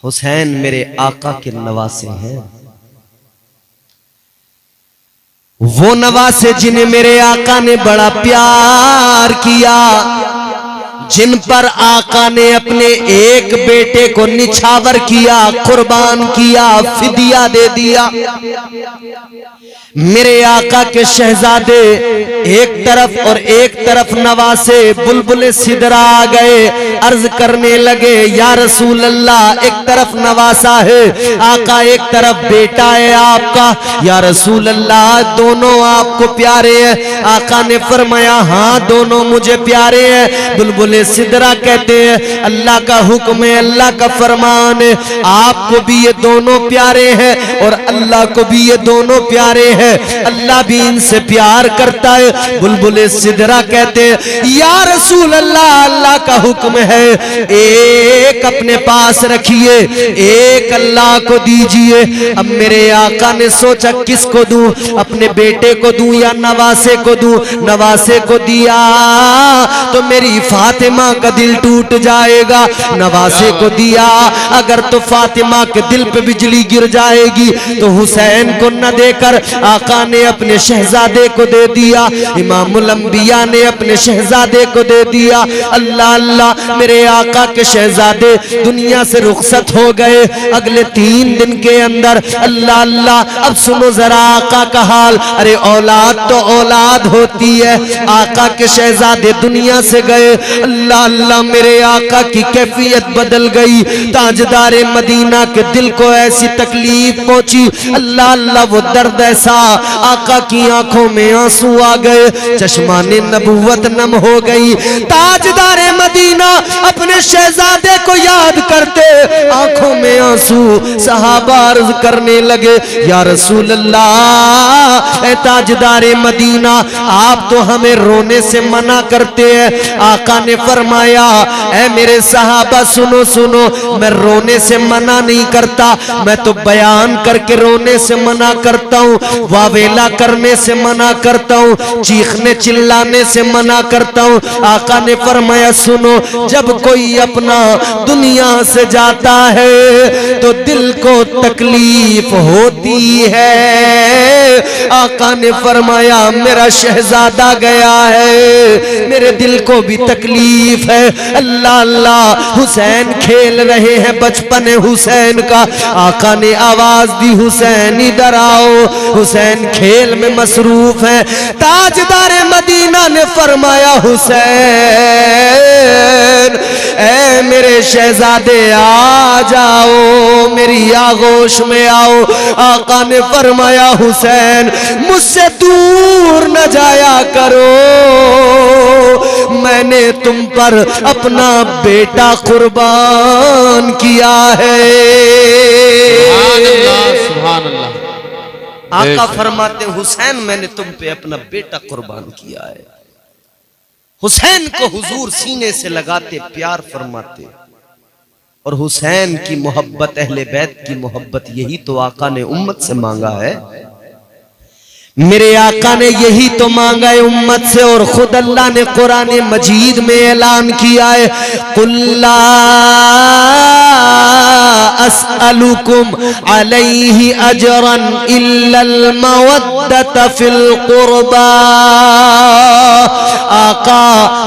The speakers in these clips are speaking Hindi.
हुसैन मेरे आका के नवासे हैं, वो नवासे जिन्हें मेरे आका ने बड़ा प्यार किया, जिन पर आका ने अपने एक बेटे को निछावर किया, कुर्बान किया, फिदिया दे दिया। मेरे आका के शहजादे एक तरफ और एक तरफ नवासे बुलबुले सिदरा आ गए, अर्ज करने लगे या रसूल अल्लाह, एक तरफ नवासा है आका, एक तरफ बेटा है आपका, या रसूल अल्लाह दोनों आपको प्यारे हैं। आका ने फरमाया हाँ दोनों मुझे प्यारे हैं। बुलबुले सिदरा कहते हैं अल्लाह का हुक्म है, अल्लाह का फरमान है, आपको भी ये दोनों प्यारे हैं और अल्लाह को भी ये दोनों प्यारे हैं, अल्लाह भी इनसे प्यार करता है। बुलबुले सिदरा कहते हैं या रसूल अल्लाह, अल्लाह का हुक्म है एक अपने पास रखिए, एक अल्लाह को दीजिए। अब मेरे आका ने सोचा किसको दूं, अपने बेटे को दूं या नवासे को दूं। नवासे को दिया तो मेरी फातिमा का दिल टूट जाएगा, नवासे को दिया अगर तो फातिमा के दिल पे बिजली गिर जाएगी। तो हुसैन को न देकर आका ने अपने शहजादे को दे दिया, इमामुल अंबिया ने अपने शहजादे को दे दिया। अल्लाह अल्लाह, मेरे आका के शहजादे दुनिया से रुखसत हो गए अगले 3 दिन के अंदर। अल्लाह अल्लाह, अब सुनो जरा आका का हाल। अरे औलाद तो औलाद होती है, आका के शहजादे दुनिया से गए। अल्लाह अल्लाह, मेरे आका की कैफियत बदल गई। ताजदारे मदीना के दिल को ऐसी तकलीफ पहुंची, अल्लाह अल्लाह वो दर्द ऐसा, आका की आंखों में आंसू आ गए, चश्माने नबुव्वत नम हो गई। ताजदारे मदीना अपने शहजादे को याद करते आंखों में आंसू, सहाबा अर्ज करने लगे या रसूल अल्लाह, ए ताजदारे मदीना आप तो हमें रोने से मना करते हैं। आका ने फरमाया ऐ मेरे सहाबा सुनो सुनो, मैं रोने से मना नहीं करता, मैं तो बयान करके रोने से मना करता हूँ, वावेला करने से मना करता हूँ, चीखने चिल्लाने से मना करता हूँ। आका ने फरमाया सुनो, जब कोई अपना दुनिया से जाता है तो दिल को तकलीफ होती है। आका ने फरमाया मेरा शहजादा गया है, मेरे दिल को भी तकलीफ है। अल्लाह अल्लाह, हुसैन खेल रहे हैं, बचपन है हुसैन का। आका ने आवाज दी हुसैन इधर आओ, हुसैन खेल में मसरूफ है। ताजदारे मदीना ने फरमाया हुसैन ऐ मेरे शहजादे आ जाओ, मेरी आगोश में आओ। आका ने फरमाया हुसैन मुझसे दूर न जाया करो, मैंने तुम पर अपना बेटा कुर्बान किया है। सुभान अल्लाह। आका फरमाते हुसैन मैंने तुम पे अपना बेटा कुर्बान किया है। हुसैन को हुजूर सीने से लगाते, प्यार फरमाते। और हुसैन की मोहब्बत, अहले बैत की मोहब्बत, यही तो आका ने उम्मत से मांगा है। मेरे आका ने यही तो मांगा है उम्मत से। और खुद अल्लाह ने कुरान मजीद में ऐलान किया है कुल्ला अस्अलुकुम अलैहि अजरन इल्लल मवद्दत फिल कुर्बा। आका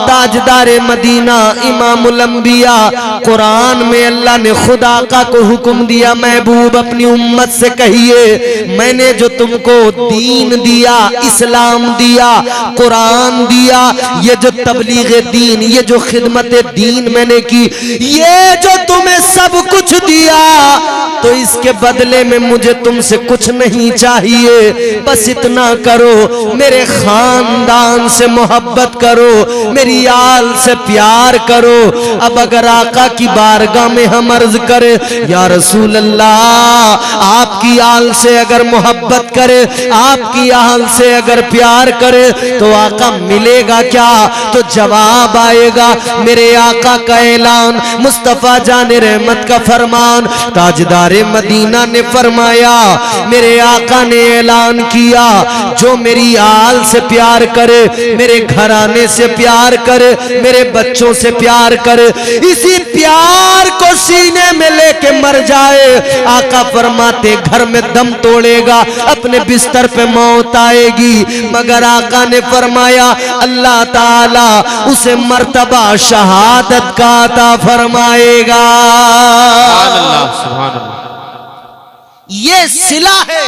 ताजदारे मदीना इमामुल अंबिया, कुरान में अल्लाह ने खुद आका को हुक्म दिया महबूब अपनी उम्मत से कहिए मैंने जो तुमको दीन दिया, इस्लाम दिया, कुरान दिया, ये जो तबलीग दीन, ये जो खिदमत दीन मैंने की, ये जो तुम्हें सब कुछ दिया, तो इसके बदले में मुझे तुमसे कुछ नहीं चाहिए। बस इतना करो, मेरे खानदान से मोहब्बत करो, मेरी आल से प्यार करो। अब अगर आका की बारगाह में हम अर्ज करें या रसूल अल्लाह, आपकी आल से अगर मोहब्बत करे, आपकी आल से अगर प्यार करे, तो आका मिलेगा क्या? तो जवाब आएगा मेरे आका का ऐलान, मुस्तफा जाने रहमत का फरमान, ताजदार सरकारे मदीना ने फरमाया, मेरे आका ने ऐलान किया, जो मेरी आल से प्यार करे, मेरे घराने से प्यार करे, मेरे बच्चों से प्यार करे, इसी प्यार को सीने में लेके मर जाए, आका फरमाते घर में दम तोड़ेगा, अपने बिस्तर पे मौत आएगी। मगर आका ने फरमाया अल्लाह ताला उसे मर्तबा शहादत का अता फरमाएगा। सुभान अल्लाह, सुभान अल्लाह। ये सिला है,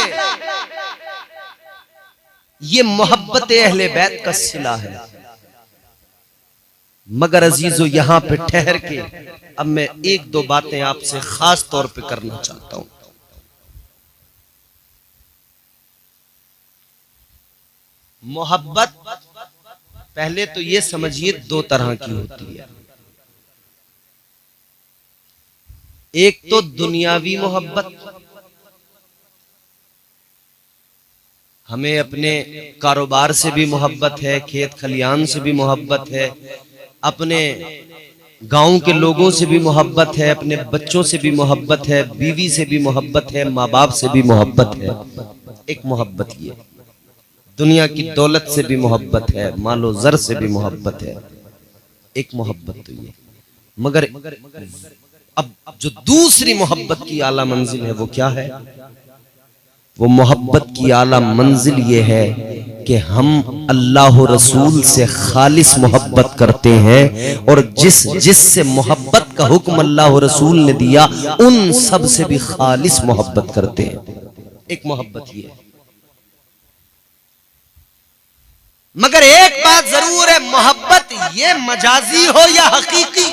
ये मोहब्बत अहले बैत का सिला है। मगर अजीजों, यहां पे ठहर के अब मैं एक दो बातें आपसे खास तौर पे करना चाहता हूं। मोहब्बत पहले तो ये समझिए दो तरह की होती है। एक तो दुनियावी मोहब्बत, हमें अपने कारोबार से भी मोहब्बत है, खेत खलियान से भी मोहब्बत है, अपने गांव के लोगों से भी मोहब्बत है, अपने बच्चों से भी मोहब्बत है, बीवी से भी मोहब्बत है, माँ बाप से भी मोहब्बत है। एक मोहब्बत ये, दुनिया की दौलत से भी मोहब्बत है, मालो जर से भी मोहब्बत है, एक मोहब्बत तो ये। मगर अब जो दूसरी मोहब्बत की आला मंजिल है वो क्या है? वो मोहब्बत की आला मंजिल ये है कि हम अल्लाह रसूल से खालिस मोहब्बत करते हैं, और जिससे मोहब्बत का हुक्म अल्लाह रसूल ने दिया उन सब से भी खालिस मोहब्बत करते हैं। एक मोहब्बत ये है। मगर एक बात जरूर है, मोहब्बत ये मजाजी हो या हकीकी,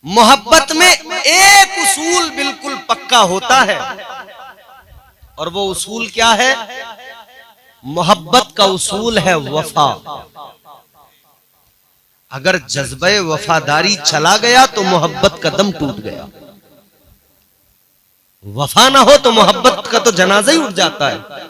मोहब्बत में एक उसूल बिल्कुल पक्का होता है, और वो उसूल क्या है? मोहब्बत का उसूल है वफा। अगर जज्बे वफादारी चला गया तो मोहब्बत का दम टूट गया। वफा ना हो तो मोहब्बत का तो जनाजा ही उठ जाता है।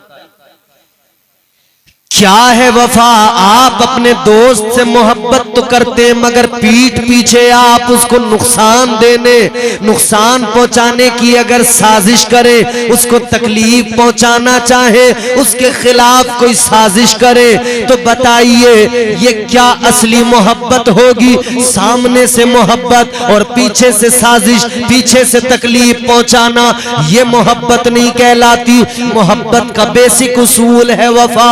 क्या है वफा? आप अपने दोस्त से मोहब्बत तो करते हैं, मगर पीठ पीछे आप उसको नुकसान देने, नुकसान पहुंचाने की अगर साजिश करे, उसको तकलीफ पहुंचाना चाहे, उसके खिलाफ कोई साजिश करे, तो बताइए ये क्या असली मोहब्बत होगी? सामने से मोहब्बत और पीछे से साजिश, पीछे से तकलीफ पहुंचाना, ये मोहब्बत नहीं कहलाती। मोहब्बत का बेसिक उसूल है वफा।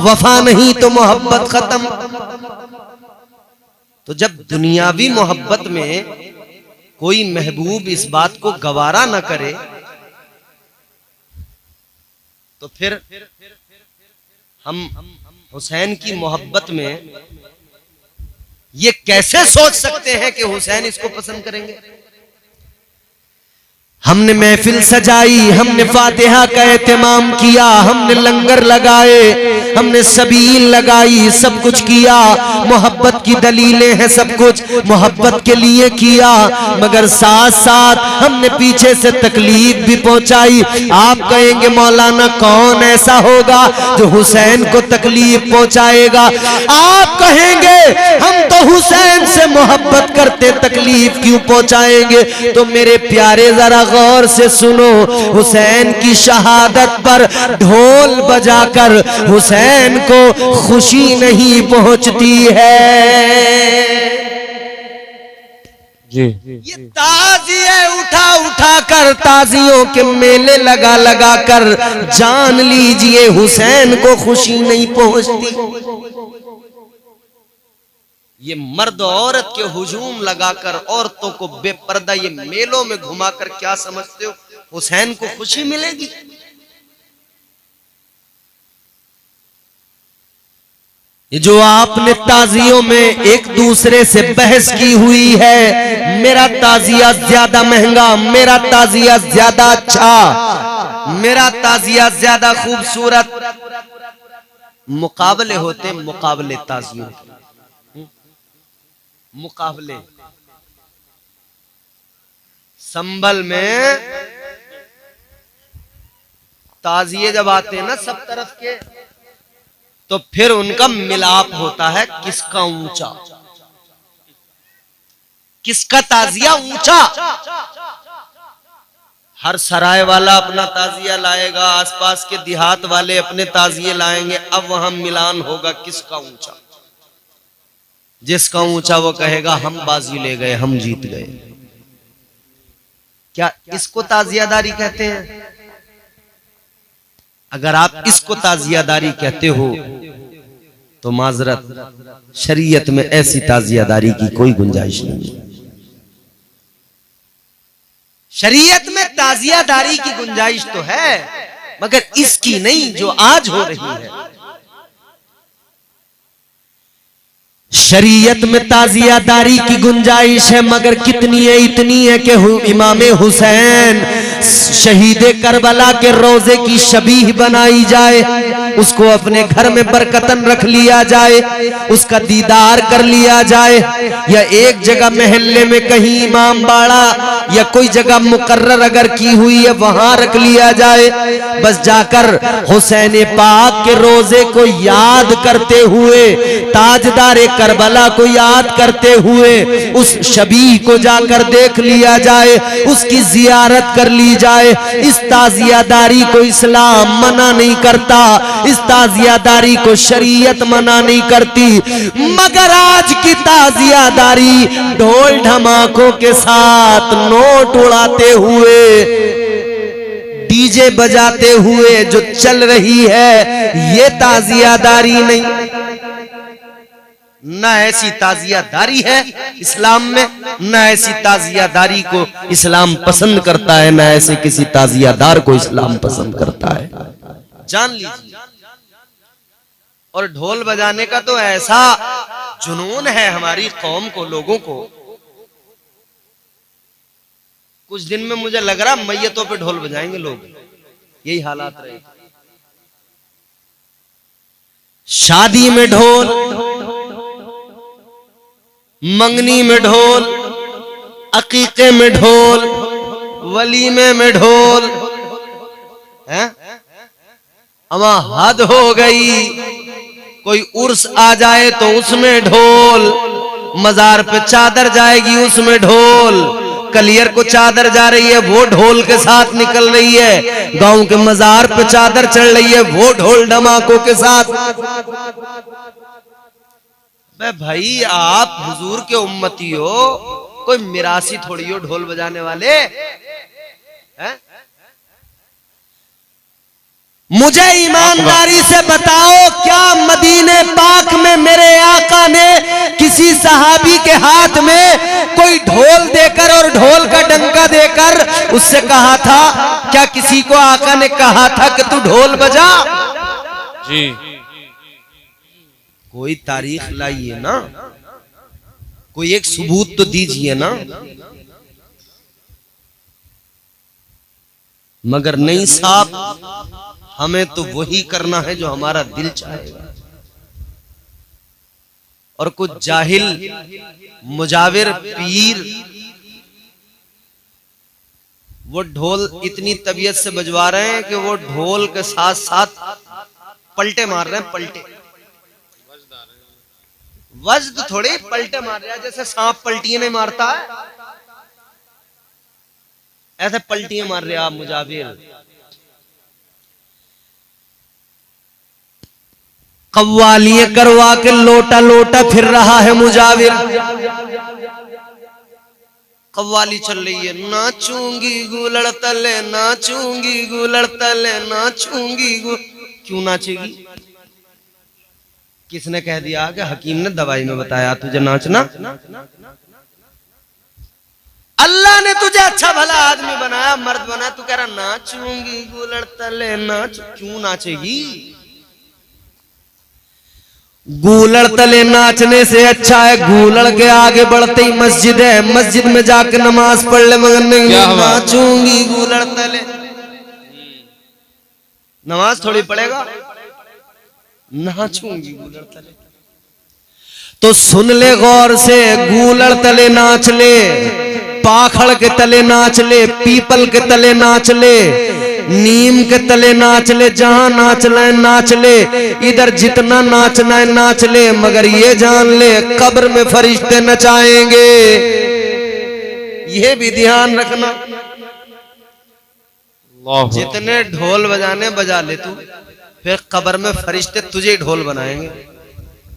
वफा नहीं तो मोहब्बत खत्म। तो जब दुनियावी मोहब्बत में कोई महबूब इस बात को गवारा न करे, तो फिर हम हुसैन की मोहब्बत में ये कैसे सोच सकते हैं कि हुसैन इसको पसंद करेंगे? हमने महफिल सजाई, हमने फातिहा का एहतमाम किया, हमने लंगर लगाए, हमने सबील लगाई, सब कुछ किया, मोहब्बत की दलीलें हैं, सब कुछ मोहब्बत के लिए किया, मगर साथ साथ हमने पीछे से तकलीफ भी पहुंचाई। आप कहेंगे मौलाना कौन ऐसा होगा जो हुसैन को तकलीफ पहुंचाएगा? आप कहेंगे हम तो हुसैन से मोहब्बत करते, तकलीफ क्यों पहुंचाएंगे? तो मेरे प्यारे जरा गौर से सुनो, हुसैन की शहादत पर ढोल बजाकर हुसैन को खुशी नहीं पहुंचती है। जी। ये ताजिए उठा उठा कर, ताजियों के मेले लगा लगा कर, जान लीजिए हुसैन को खुशी नहीं पहुंचती। ये मर्द औरत के हुजूम लगाकर, औरतों को बेपर्दा ये मेलों में घुमाकर क्या समझते हो हुसैन को खुशी मिलेगी? ये जो आपने ताजियों में एक दूसरे से बहस की हुई है, मेरा ताजिया ज्यादा महंगा, मेरा ताजिया ज्यादा अच्छा, मेरा ताजिया ज्यादा खूबसूरत, मुकाबले होते, मुकाबले ताजियों के, मुकाबले। संभल में ताजिए जब आते हैं ना सब तरफ के, तो फिर उनका मिलाप होता है, किसका ऊंचा। किसका ताजिया ऊंचा? हर सराय वाला अपना ताजिया लाएगा, आसपास के देहात वाले अपने ताजिए लाएंगे। अब वहां मिलान होगा किसका ऊंचा। जिसका ऊंचा वो कहेगा हम बाजी ले गए, हम जीत गए। क्या इसको ताजियादारी कहते हैं? अगर आप इसको ताजियादारी कहते हो तो माजरत, शरीयत में ऐसी ताजियादारी की कोई गुंजाइश नहीं है। शरीयत में ताजियादारी की गुंजाइश तो है, मगर इसकी नहीं जो आज हो रही है। शरीयत में ताजियादारी की गुंजाइश है, मगर कितनी है? इतनी है कि इमाम हुसैन शहीद करबला के रोजे की शबीह बनाई जाए, उसको अपने घर में बरकतन रख लिया जाए, उसका दीदार कर लिया जाए, या एक जगह महल्ले में कहीं इमाम बाड़ा या कोई जगह मुकर्रर अगर की हुई है वहां रख लिया जाए। बस जाकर हुसैन पाक के रोजे को याद करते हुए, ताजदार करबला को याद करते हुए उस शबीह को जाकर देख लिया जाए, उसकी जियारत कर ली जाए। इस ताजियादारी को इस्लाम मना नहीं करता, इस ताजियादारी को शरीयत मना नहीं करती। मगर आज की ताजियादारी ढोल धमाकों के साथ, नोट उड़ाते हुए, डीजे बजाते हुए जो चल रही है, ये ताजियादारी नहीं। न ऐसी ताजियादारी है इस्लाम में, न ऐसी ताजियादारी को इस्लाम पसंद करता है, न ऐसे किसी ताजियादार को इस्लाम पसंद करता है। जान लीजिए। और ढोल बजाने का तो ऐसा जुनून है हमारी कौम को, लोगों को। कुछ दिन में मुझे लग रहा मैयतों पे ढोल बजाएंगे लोग, यही हालात रहे। शादी में ढोल, मंगनी में ढोल, अकीके में ढोल, वलीमे में ढोल, हैं? अमा हद हो गई। कोई उर्स आ जाए तो उसमें ढोल, मजार पे चादर जाएगी उसमें ढोल, कलियर को चादर जा रही है वो ढोल के साथ निकल रही है, गांव के मजार पे चादर चढ़ रही है वो ढोल धमाकों के साथ। भाई आप हुजूर के उम्मती हो, कोई मिरासी थोड़ी हो ढोल बजाने वाले हैं? मुझे ईमानदारी से बताओ, क्या मदीने पाक में मेरे आका ने किसी सहाबी के हाथ में कोई ढोल देकर और ढोल का डंका देकर उससे कहा था? क्या किसी को आका ने कहा था कि तू ढोल बजा? जी। कोई तारीख लाइए ना, कोई एक सबूत तो दीजिए ना। मगर नहीं साहब, हमें तो वही करना है जो हमारा दिल चाहेगा। और कुछ जाहिल मुजाविर पीर वो ढोल इतनी तबीयत से बजवा रहे हैं कि वो ढोल के साथ साथ पलटे मार रहे हैं। पलटे वज्द थोड़ी पलटे मार रहा है, जैसे सांप पलटियां नहीं मारता है, ऐसे पलटियां मार रहे आप मुजाविर। कव्वालियां करवा के लोटा लोटा फिर रहा है मुजाविर। कव्वाली चल रही है, नाचूंगी गुलड़ तले, नाचूंगी गुलड़ तले, नाचूंगी क्यों नाचेगी? किसने कह दिया कि हकीम ने दवाई में बताया तुझे नाचना? अल्लाह ने तुझे अच्छा भला आदमी बनाया, मर्द बनाया, तू कह रहा नाचूंगी गुलड़ तले, नाच। क्यों नाचेगी? गूलड़ तले नाचने से अच्छा है गूलड़ के आगे बढ़ते ही मस्जिद है, मस्जिद में जाके नमाज पढ़ ले। मगर नहीं, नाचूंगी गूलड़ तले, नमाज थोड़ी पढ़ेगा, नाचूंगी गूलड़ तले। तो सुन ले गौर से, गूलड़ तले नाच ले, पाखड़ के तले नाच ले, पीपल के तले नाच ले, नीम के तले नाच ले, जहां नाचना है नाच ले, इधर जितना नाचना है नाच ले। मगर ये जान ले, कब्र में फरिश्ते नचाएंगे। ये भी ध्यान रखना। अल्लाह जितने ढोल बजाने बजा ले तू, फिर कब्र में फरिश्ते तुझे ही ढोल बनाएंगे।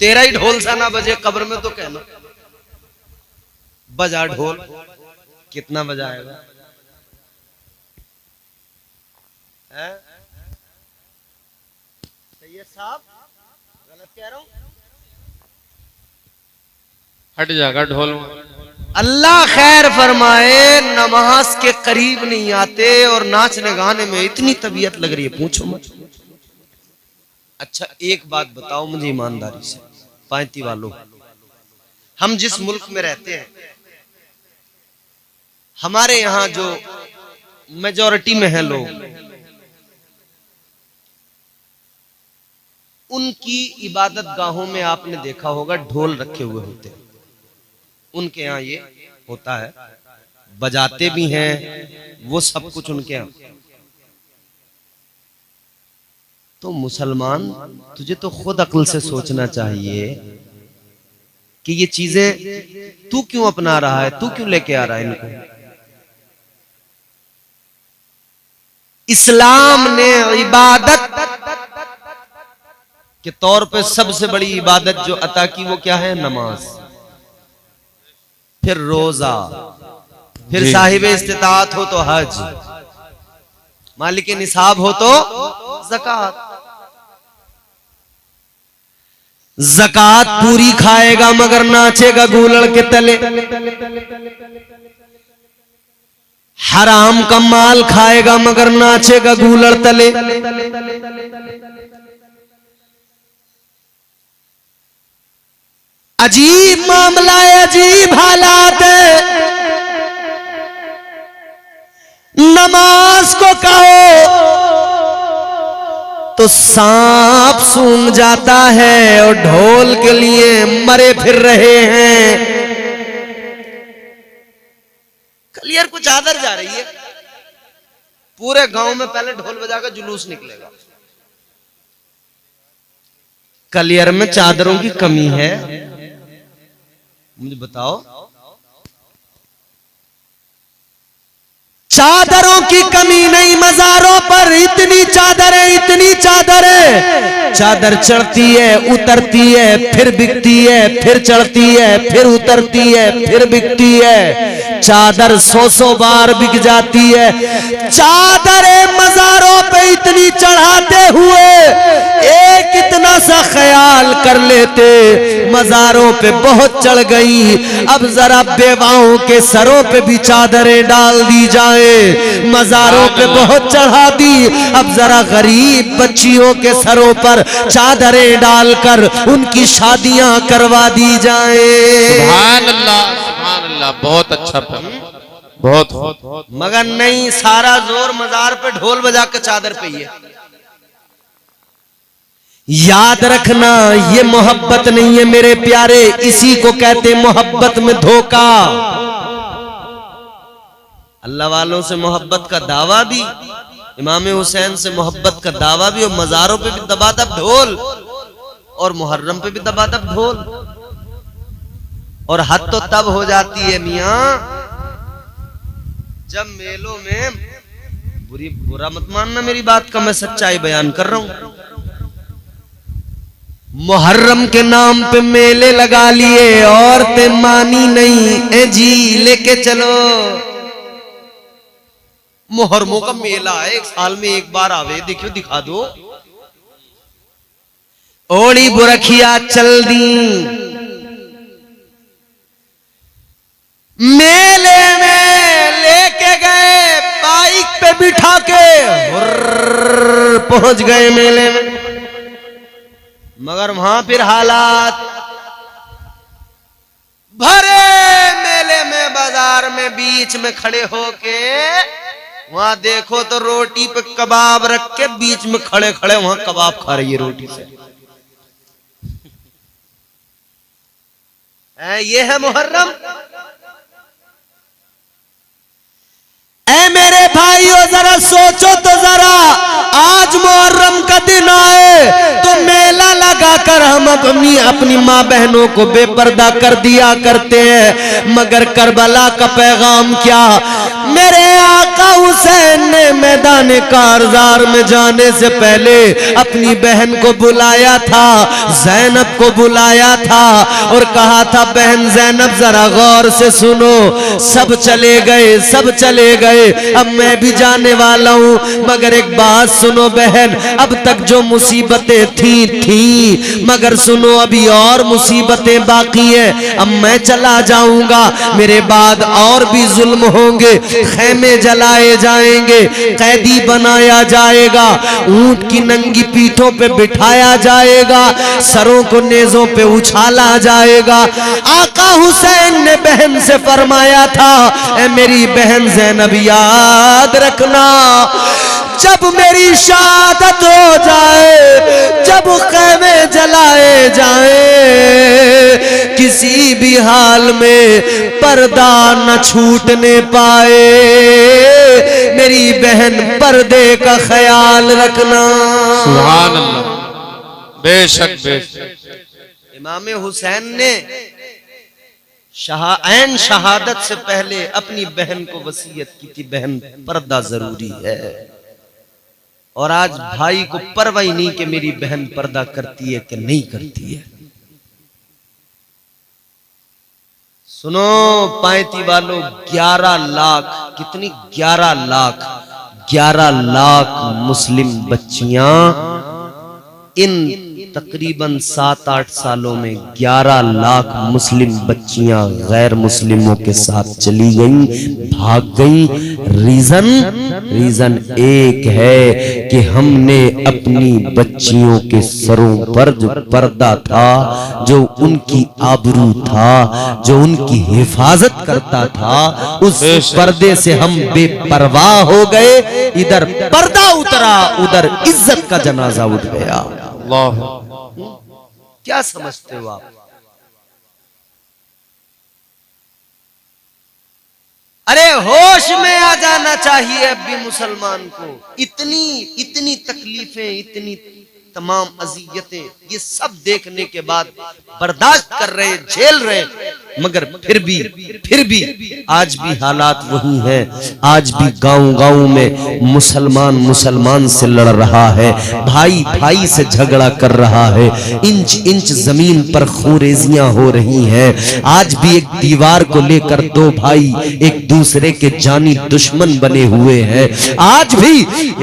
तेरा ही ढोल सा ना बजे कब्र में तो कहना बजा ढोल, कितना बजाएगा है? सैयद साहब गलत कह रहा हूं? हट जाएगा ढोल। अल्लाह खैर फरमाए, नमाज के करीब नहीं आते और नाचने गाने में इतनी तबीयत लग रही है पूछो मत। अच्छा एक बात बताओ मुझे ईमानदारी से, पांती वालों, हम जिस मुल्क में रहते हैं, हमारे यहां जो मेजॉरिटी में है लोग, उनकी इबादत गाहों में आपने देखा होगा ढोल रखे हुए होते हैं। उनके यहाँ ये होता है, बजाते भी हैं, वो सब कुछ उनके यहाँ। तो मुसलमान तुझे तो खुद अक्ल से सोचना चाहिए कि ये चीजें तू क्यों अपना रहा है, तू क्यों लेके आ रहा है इनको। इस्लाम ने इबादत के तौर पे सबसे बड़ी इबादत जो अता की वो क्या है? नमाज, फिर रोजा, फिर साहिब इस्तिताअत हो तो हज, मालिक निसाब हो तो ज़कात। ज़कात पूरी खाएगा मगर नाचेगा गूलड़ के तले, हराम का माल खाएगा मगर नाचेगा गूलड़ तले। अजीब मामला है, अजीब हालात है। नमाज को कहो तो सांप सूंघ जाता है और ढोल के लिए मरे फिर रहे हैं। कलियर को चादर जा रही है, पूरे गांव में पहले ढोल बजाकर जुलूस निकलेगा। कलियर में चादरों की कमी है, मुझे बताओ। चादरों की कमी नहीं, मज़ारों पर इतनी चादरें, इतनी चादरें। चादर चढ़ती है, उतरती है, फिर बिकती है, फिर चढ़ती है, फिर उतरती है, फिर बिकती है। चादर 100 बार बिक जाती है। चादरें मज़ारों पे इतनी चढ़ाते हुए एक इतना सा ख्याल कर लेते, मज़ारों पे बहुत चढ़ गई, अब जरा बेवाओं के सरों पे भी चादरें डाल दी जाए। मज़ारों पे बहुत चढ़ा दी, अब जरा गरीब बच्चियों के सरों पर चादरें डालकर उनकी शादियां करवा दी जाए। सुभान अल्लाह, बहुत अच्छा, बहुत। मगर नहीं, सारा जोर मज़ार पे ढोल बजा के चादर पे ही है। याद रखना, ये मोहब्बत नहीं है मेरे प्यारे, इसी को कहते मोहब्बत में धोखा। अल्लाह वालों से मोहब्बत का दावा भी, इमाम हुसैन से मोहब्बत का दावा भी, और मज़ारों पे भी दबादब ढोल, और मुहर्रम पे भी दबादब ढोल। और हद तो तब हो जाती है मियां, जब मेलों में, बुरा मत मानना मेरी बात का, मैं सच्चाई बयान कर रहा हूं। मुहर्रम के नाम पे मेले लगा लिए, औरतें मानी नहीं, ए जी लेके चलो। मुहर्रमों का मेला है, एक साल में एक बार आवे, देखियो दिखा दो। ओड़ी बुरखिया चल दी, मेले में लेके गए, बाइक पे बिठा के पहुंच गए मेले में। मगर वहां फिर हालात, भरे मेले में, बाजार में, बीच में खड़े होके, वहां देखो तो रोटी पे कबाब रख के बीच में खड़े खड़े वहां कबाब खा रही है रोटी से। ये है मुहर्रम। ऐ मेरे भाइयों जरा सोचो तो जरा, आज मुहर्रम का दिन आए तो मेला लगा कर हम अपनी माँ बहनों को बेपर्दा कर दिया करते हैं, मगर करबला का पैगाम क्या? मेरे आका हुसैन ने मैदान कारजार में जाने से पहले अपनी बहन को बुलाया था, ज़ैनब को बुलाया था और कहा था, बहन ज़ैनब जरा गौर से सुनो। सब चले गए, सब चले गए, अब मैं भी जाने वाला हूँ, मगर एक बात सुनो बहन, अब तक जो मुसीबतें थी मगर सुनो अभी और मुसीबतें बाकी हैं। अब मैं चला जाऊंगा, मेरे बाद और भी जुल्म होंगे, खैमे जलाए जाएंगे, कैदी बनाया जाएगा, ऊंट की नंगी पीठों पे बिठाया जाएगा, सरों को नेजों पे उछाला जाएगा। आका हुसैन ने बहन से फरमाया था, ए मेरी बहन ज़ैनब याद रखना, जब मेरी शहादत हो जाए, जब खैमे जलाए जाए, किसी भी हाल में पर्दा न छूटने पाए। मेरी बहन पर्दे का ख्याल रखना। सुभान अल्लाह, बेशक बेशक। इमाम हुसैन ने ऐन शहादत से पहले अपनी बहन को वसीयत की थी, बहन पर्दा जरूरी है। और आज भाई को परवाह नहीं कि मेरी बहन पर्दा करती है कि नहीं करती है। सुनो पायती वालों, 11 लाख, कितनी 11 लाख मुस्लिम बच्चियां इन तकरीबन 7-8 सालों में 11 लाख मुस्लिम बच्चियां गैर मुस्लिमों के साथ चली गईं, भाग गईं। रीजन एक है कि हमने अपनी बच्चियों के सरों पर जो पर्दा था, जो उनकी आबरू था, जो उनकी हिफाजत करता था, उस पर्दे से हम बेपरवाह हो गए। इधर पर्दा उतरा, उधर इज्जत का जनाजा उठ गया। क्या समझते हो आप? अरे होश में आ जाना चाहिए अब भी मुसलमान को। इतनी तकलीफें, इतनी तमाम अजियतें, ये सब देखने के बाद बर्दाश्त कर रहे, झेल रहे, मगर फिर भी आज भी हालात वही हैं। आज भी गांव में मुसलमान से लड़ रहा है, भाई से झगड़ा कर रहा है, इंच जमीन पर खूरेजियां हो रही हैं। आज भी एक दीवार को लेकर दो भाई एक दूसरे के जानी दुश्मन बने हुए हैं। आज भी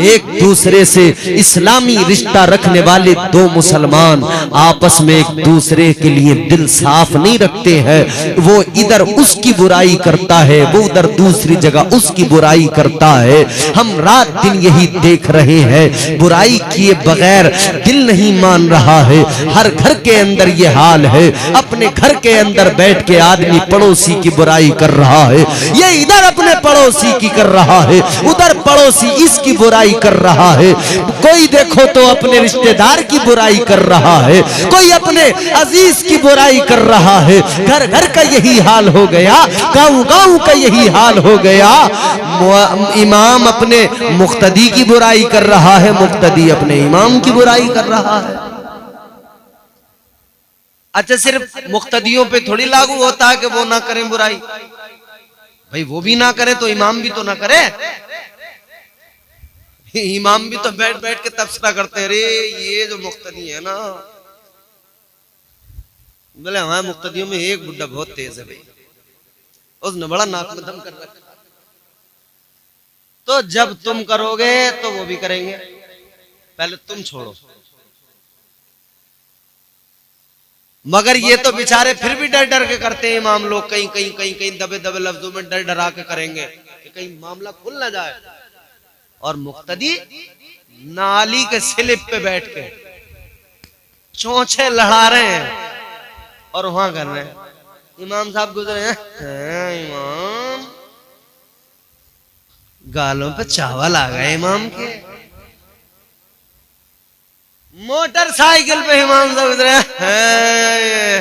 एक दूसरे से इस्लामी रिश्ता रखने वाले दो मुसलमान आपस में एक दूसरे के लिए दिल साफ नहीं रखते हैं। वो इधर उसकी बुराई करता है, वो उधर दूसरी जगह उसकी बुराई करता है। हम रात दिन यही देख रहे हैं, बुराई किए बगैर दिल नहीं मान रहा है। हर घर के अंदर ये हाल है। अपने घर के अंदर बैठ के आदमी पड़ोसी की बुराई कर रहा है, ये इधर अपने पड़ोसी की कर रहा है, उधर पड़ोसी इसकी बुराई कर रहा है। कोई देखो तो अपने रिश्तेदार की बुराई कर रहा है, कोई अपने अजीज की बुराई कर रहा है। घर घर का यही हाल हो गया, गांव गांव का यही हाल हो गया। इमाम अपने मुक्तदी की बुराई कर रहा है, मुक्तदी अपने इमाम की बुराई कर रहा है। अच्छा, सिर्फ मुक्तदियों पे थोड़ी लागू होता है कि वो ना करें बुराई, भाई वो भी ना करे तो इमाम भी तो ना करे। इमाम भी तो बैठ बैठ के तबसरा करते हैं, अरे ये जो मुक्तदी है ना, बोले हमारे मुक्तदियों में एक बुड्ढा बहुत तेज है भाई, उसने बड़ा नाक में दम कर रखा। तो जब तुम करोगे तो वो भी करेंगे, पहले तुम छोड़ो। मगर ये तो बेचारे फिर भी डर डर के करते हैं इमाम लोग, कहीं दबे दबे लफ्जों में डर डरा के करेंगे कि कहीं मामला खुल ना जाए। और मुक्तदी नाली के स्लिप पे बैठ के चोंचे लड़ा रहे हैं और वहां कर रहे हैं। इमाम साहब गुजरे हैं, इमाम गालों पे चावल आ गए इमाम के। मोटरसाइकिल पे इमाम साहब गुजरे हैं,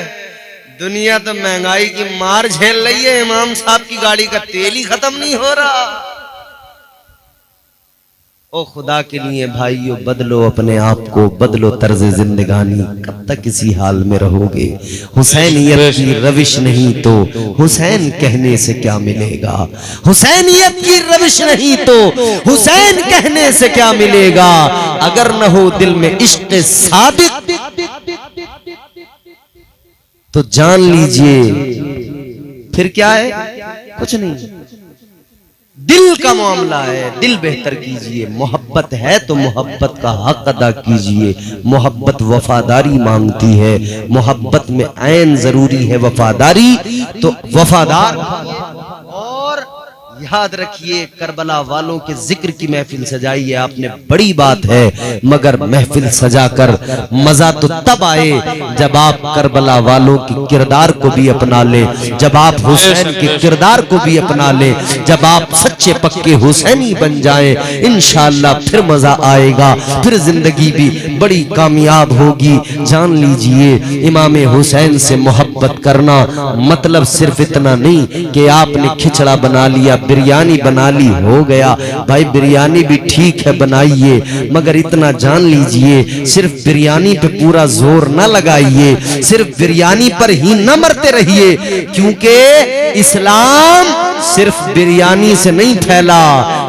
दुनिया तो महंगाई की मार झेल रही है, इमाम साहब की गाड़ी का तेल ही खत्म नहीं हो रहा। ओ खुदा के लिए भाइयों, बदलो अपने आप को, बदलो तर्ज जिंदगानी। कब तक इसी हाल में रहोगे? हुसैनियत की रविश नहीं तो हुसैन कहने से क्या मिलेगा? हुसैनियत की रविश नहीं तो हुसैन कहने से क्या मिलेगा? अगर न हो दिल में इश्क सादिक तो जान लीजिए फिर क्या है? कुछ नहीं। दिल का मामला है, दिल बेहतर कीजिए। मोहब्बत है तो मोहब्बत का हक अदा कीजिए। मोहब्बत वफादारी मांगती है, मोहब्बत में ऐन जरूरी है वफादारी, तो वफादार। और याद रखिए, करबला वालों के जिक्र की महफिल सजाई है आपने, बड़ी बात है, मगर महफिल सजाकर मजा तो तब आए जब आप करबला वालों के किरदार को भी अपना ले, जब आप हुसैन के किरदार को भी अपना ले, जब आप सच्चे पक्के हुसैनी बन जाएं, इंशाअल्लाह फिर मजा आएगा, फिर जिंदगी भी बड़ी कामयाब होगी। जान लीजिए, इमाम हुसैन से मोहब्बत करना मतलब सिर्फ इतना नहीं कि आपने खिचड़ा बना लिया, बिरयानी बना ली, हो गया। भाई बिरयानी भी ठीक है, बनाइए, मगर इतना जान लीजिए, सिर्फ बिरयानी पे पूरा जोर न लगाइए, सिर्फ बिरयानी पर ही न मरते रहिए, क्योंकि इस्लाम सिर्फ बिरयानी से नहीं फैला,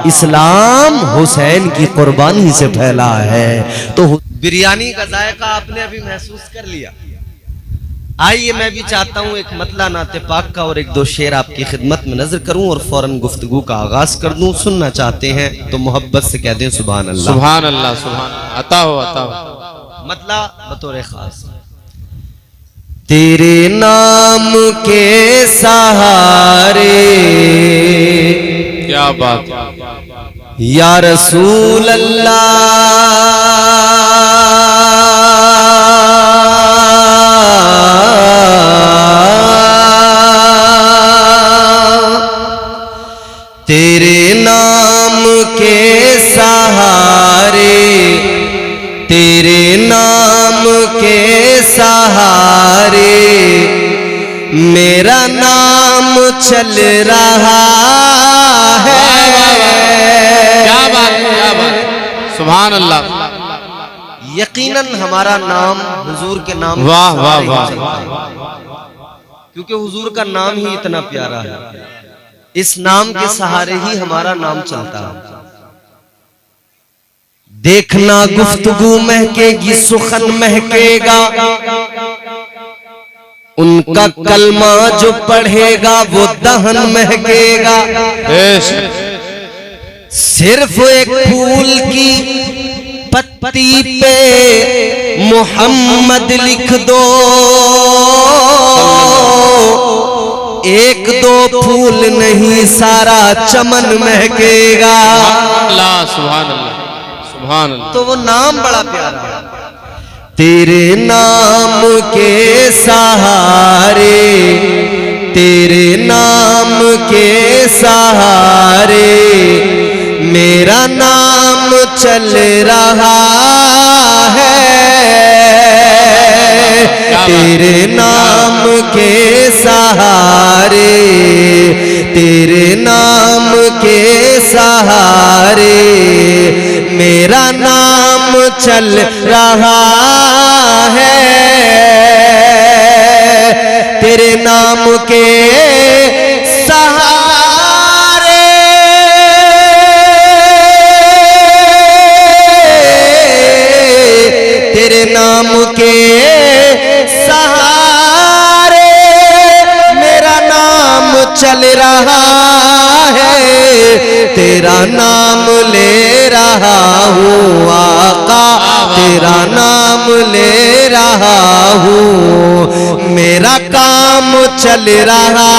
इस्लाम हुसैन की कुर्बानी से फैला है। तो बिरयानी का जायका आपने अभी महसूस कर लिया। आइए, मैं भी चाहता हूं एक मतला नाते पाक का और एक दो शेर आपकी खिदमत में नजर करूं और फौरन गुफ्तगू का आगाज कर दूं। सुनना चाहते हैं तो मोहब्बत से कह दें सुभान अल्लाह। सुभान अल्लाह, सुभान। अता हो। मतला बतौर खास। तेरे नाम के सहारे, क्या बात, या रसूल अल्लाह, तेरे नाम के सहारे, तेरे नाम के सहारे मेरा नाम चल रहा है। क्या बात, क्या बात, सुभान अल्लाह। यकीनन हमारा नाम हुजूर के नाम, वाह वाह वाह, क्योंकि हुजूर का नाम ही इतना प्यारा है। इस नाम के सहारे ही हमारा नाम चलता है। देखना गुफ्तगू महकेगी, सुखन महकेगा, उनका कलमा जो पढ़ेगा वो दहन महकेगा। सिर्फ एक फूल की पत्ती पे मोहम्मद लिख दो, एक दो फूल नहीं सारा चमन महकेगा। अल्लाह, सुभान अल्लाह, सुभान अल्लाह। तो वो नाम बड़ा प्यारा है। तेरे नाम के सहारे, तेरे नाम के सहारे मेरा नाम चल रहा है। तेरे नाम के सहारे, तेरे नाम के सहारे मेरा नाम चल रहा है। तेरे नाम के सहारे, तेरे नाम के सहारे मेरा नाम चल रहा है। तेरा नाम ले रहा हूँ आका, तेरा नाम ले रहा हूँ, मेरा काम चल रहा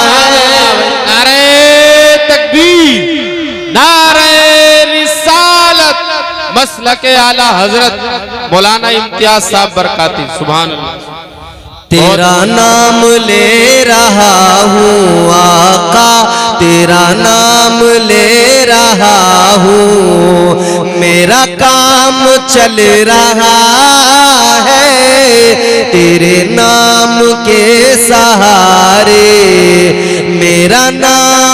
है। नारे तकबीर, नारे रिसालत, मसलके आला हजरत मौलाना इम्तियाज साहब बरकाती, सुभान अल्लाह। तेरा नाम ले रहा हूँ आका, तेरा नाम ले रहा हूँ, मेरा काम चल रहा है। तेरे नाम के सहारे मेरा नाम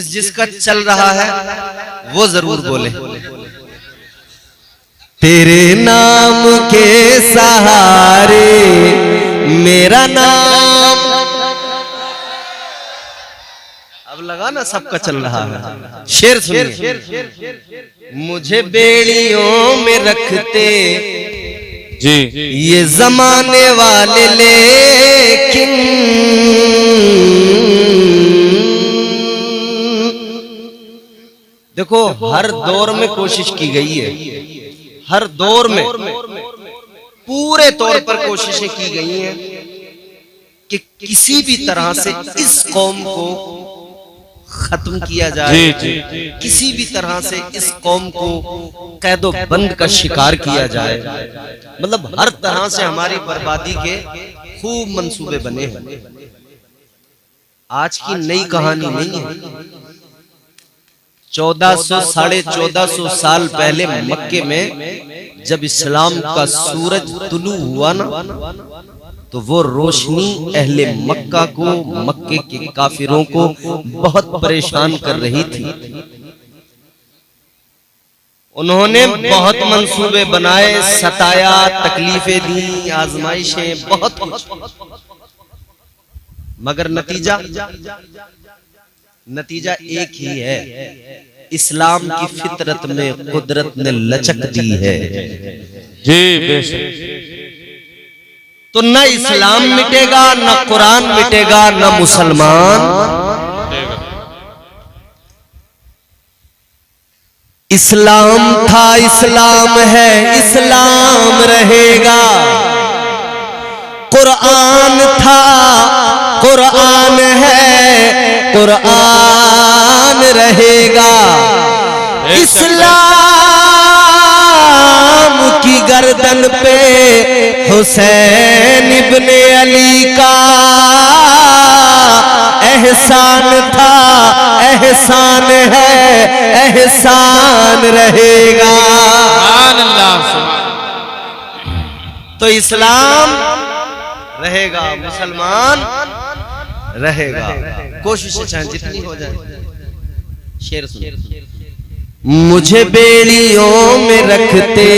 जिसका चल रहा है वो जरूर बोले। तेरे नाम के सहारे मेरा नाम, अब लगा ना सबका चल रहा है। शेर सुनिए। मुझे बेड़ियों में रखते जी ये जमाने वाले, लेकिन देखो हर दौर में कोशिश की गई है, हर दौर में पूरे तौर पर कोशिशें की गई हैं कि किसी भी तरह से इस कौम को खत्म किया जाए, किसी भी तरह से इस कौम को कैदो बंद का शिकार किया जाए। मतलब हर तरह से हमारी बर्बादी के खूब मंसूबे बने हैं। आज की नई कहानी नहीं है। 1400 साढ़े 1400 साल पहले मक्के में जब इस्लाम का सूरज तुलू हुआ ना, तो वो रोशनी अहले मक्का को, मक्के के काफिरों को बहुत परेशान कर रही थी। उन्होंने बहुत मंसूबे बनाए, सताया, तकलीफें दी, आजमाइशें, बहुत कुछ, मगर नतीजा एक ही है। इस्लाम की फितरत में कुदरत ने लचक दी है। जी बेशक। तो न इस्लाम मिटेगा, न कुरान मिटेगा, न मुसलमान। इस्लाम था, इस्लाम है, इस्लाम रहेगा। कुरान था, कुरान है, कुरान रहेगा। इस्लाम की गर्दन पे हुसैन इब्ने अली का एहसान था, एहसान है, एहसान रहेगा। सुभान अल्लाह। तो इस्लाम रहेगा, मुसलमान रहेगा, कोशिश चाहे जितनी हो जाए। शेर सुनिए। मुझे बेड़ियों में रखते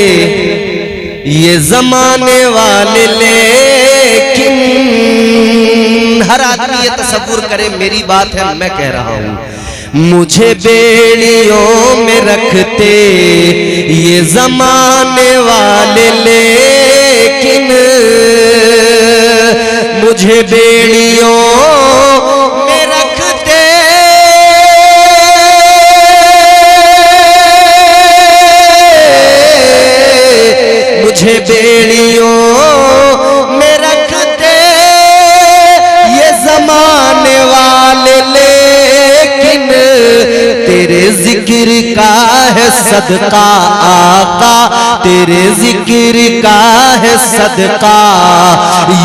ये जमाने वाले, लेकिन हर आदमी ये तसव्वुर करे, मेरी बात है, मैं कह रहा हूं। मुझे बेड़ियों में रखते ये जमाने वाले, लेकिन मुझे बेड़ियों में रखते मुझे बेड़ियों में रखते ये जमाने वाले, लेकिन तेरे जिक्र का है सदका आका, तेरे जिक्र का है सदका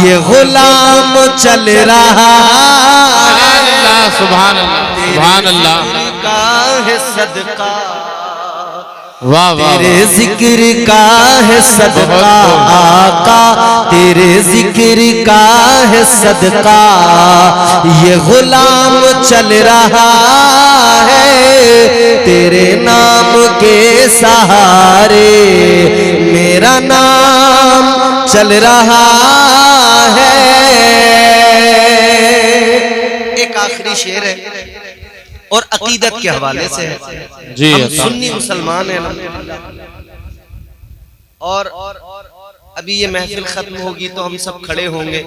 ये गुलाम चल रहा। सुभान अल्लाह, सुभान अल्लाह। का है सदका, वाह वाह। तेरे जिक्र का है सदका आका, तेरे जिक्र का है सदका ये गुलाम चल रहा है। तेरे नाम के सहारे मेरा नाम चल रहा है। एक आखिरी शेर है और अकीदत के हवाले से है। जी हम सुन्नी मुसलमान हैं और अभी ये महफिल खत्म होगी तो हम सब खड़े होंगे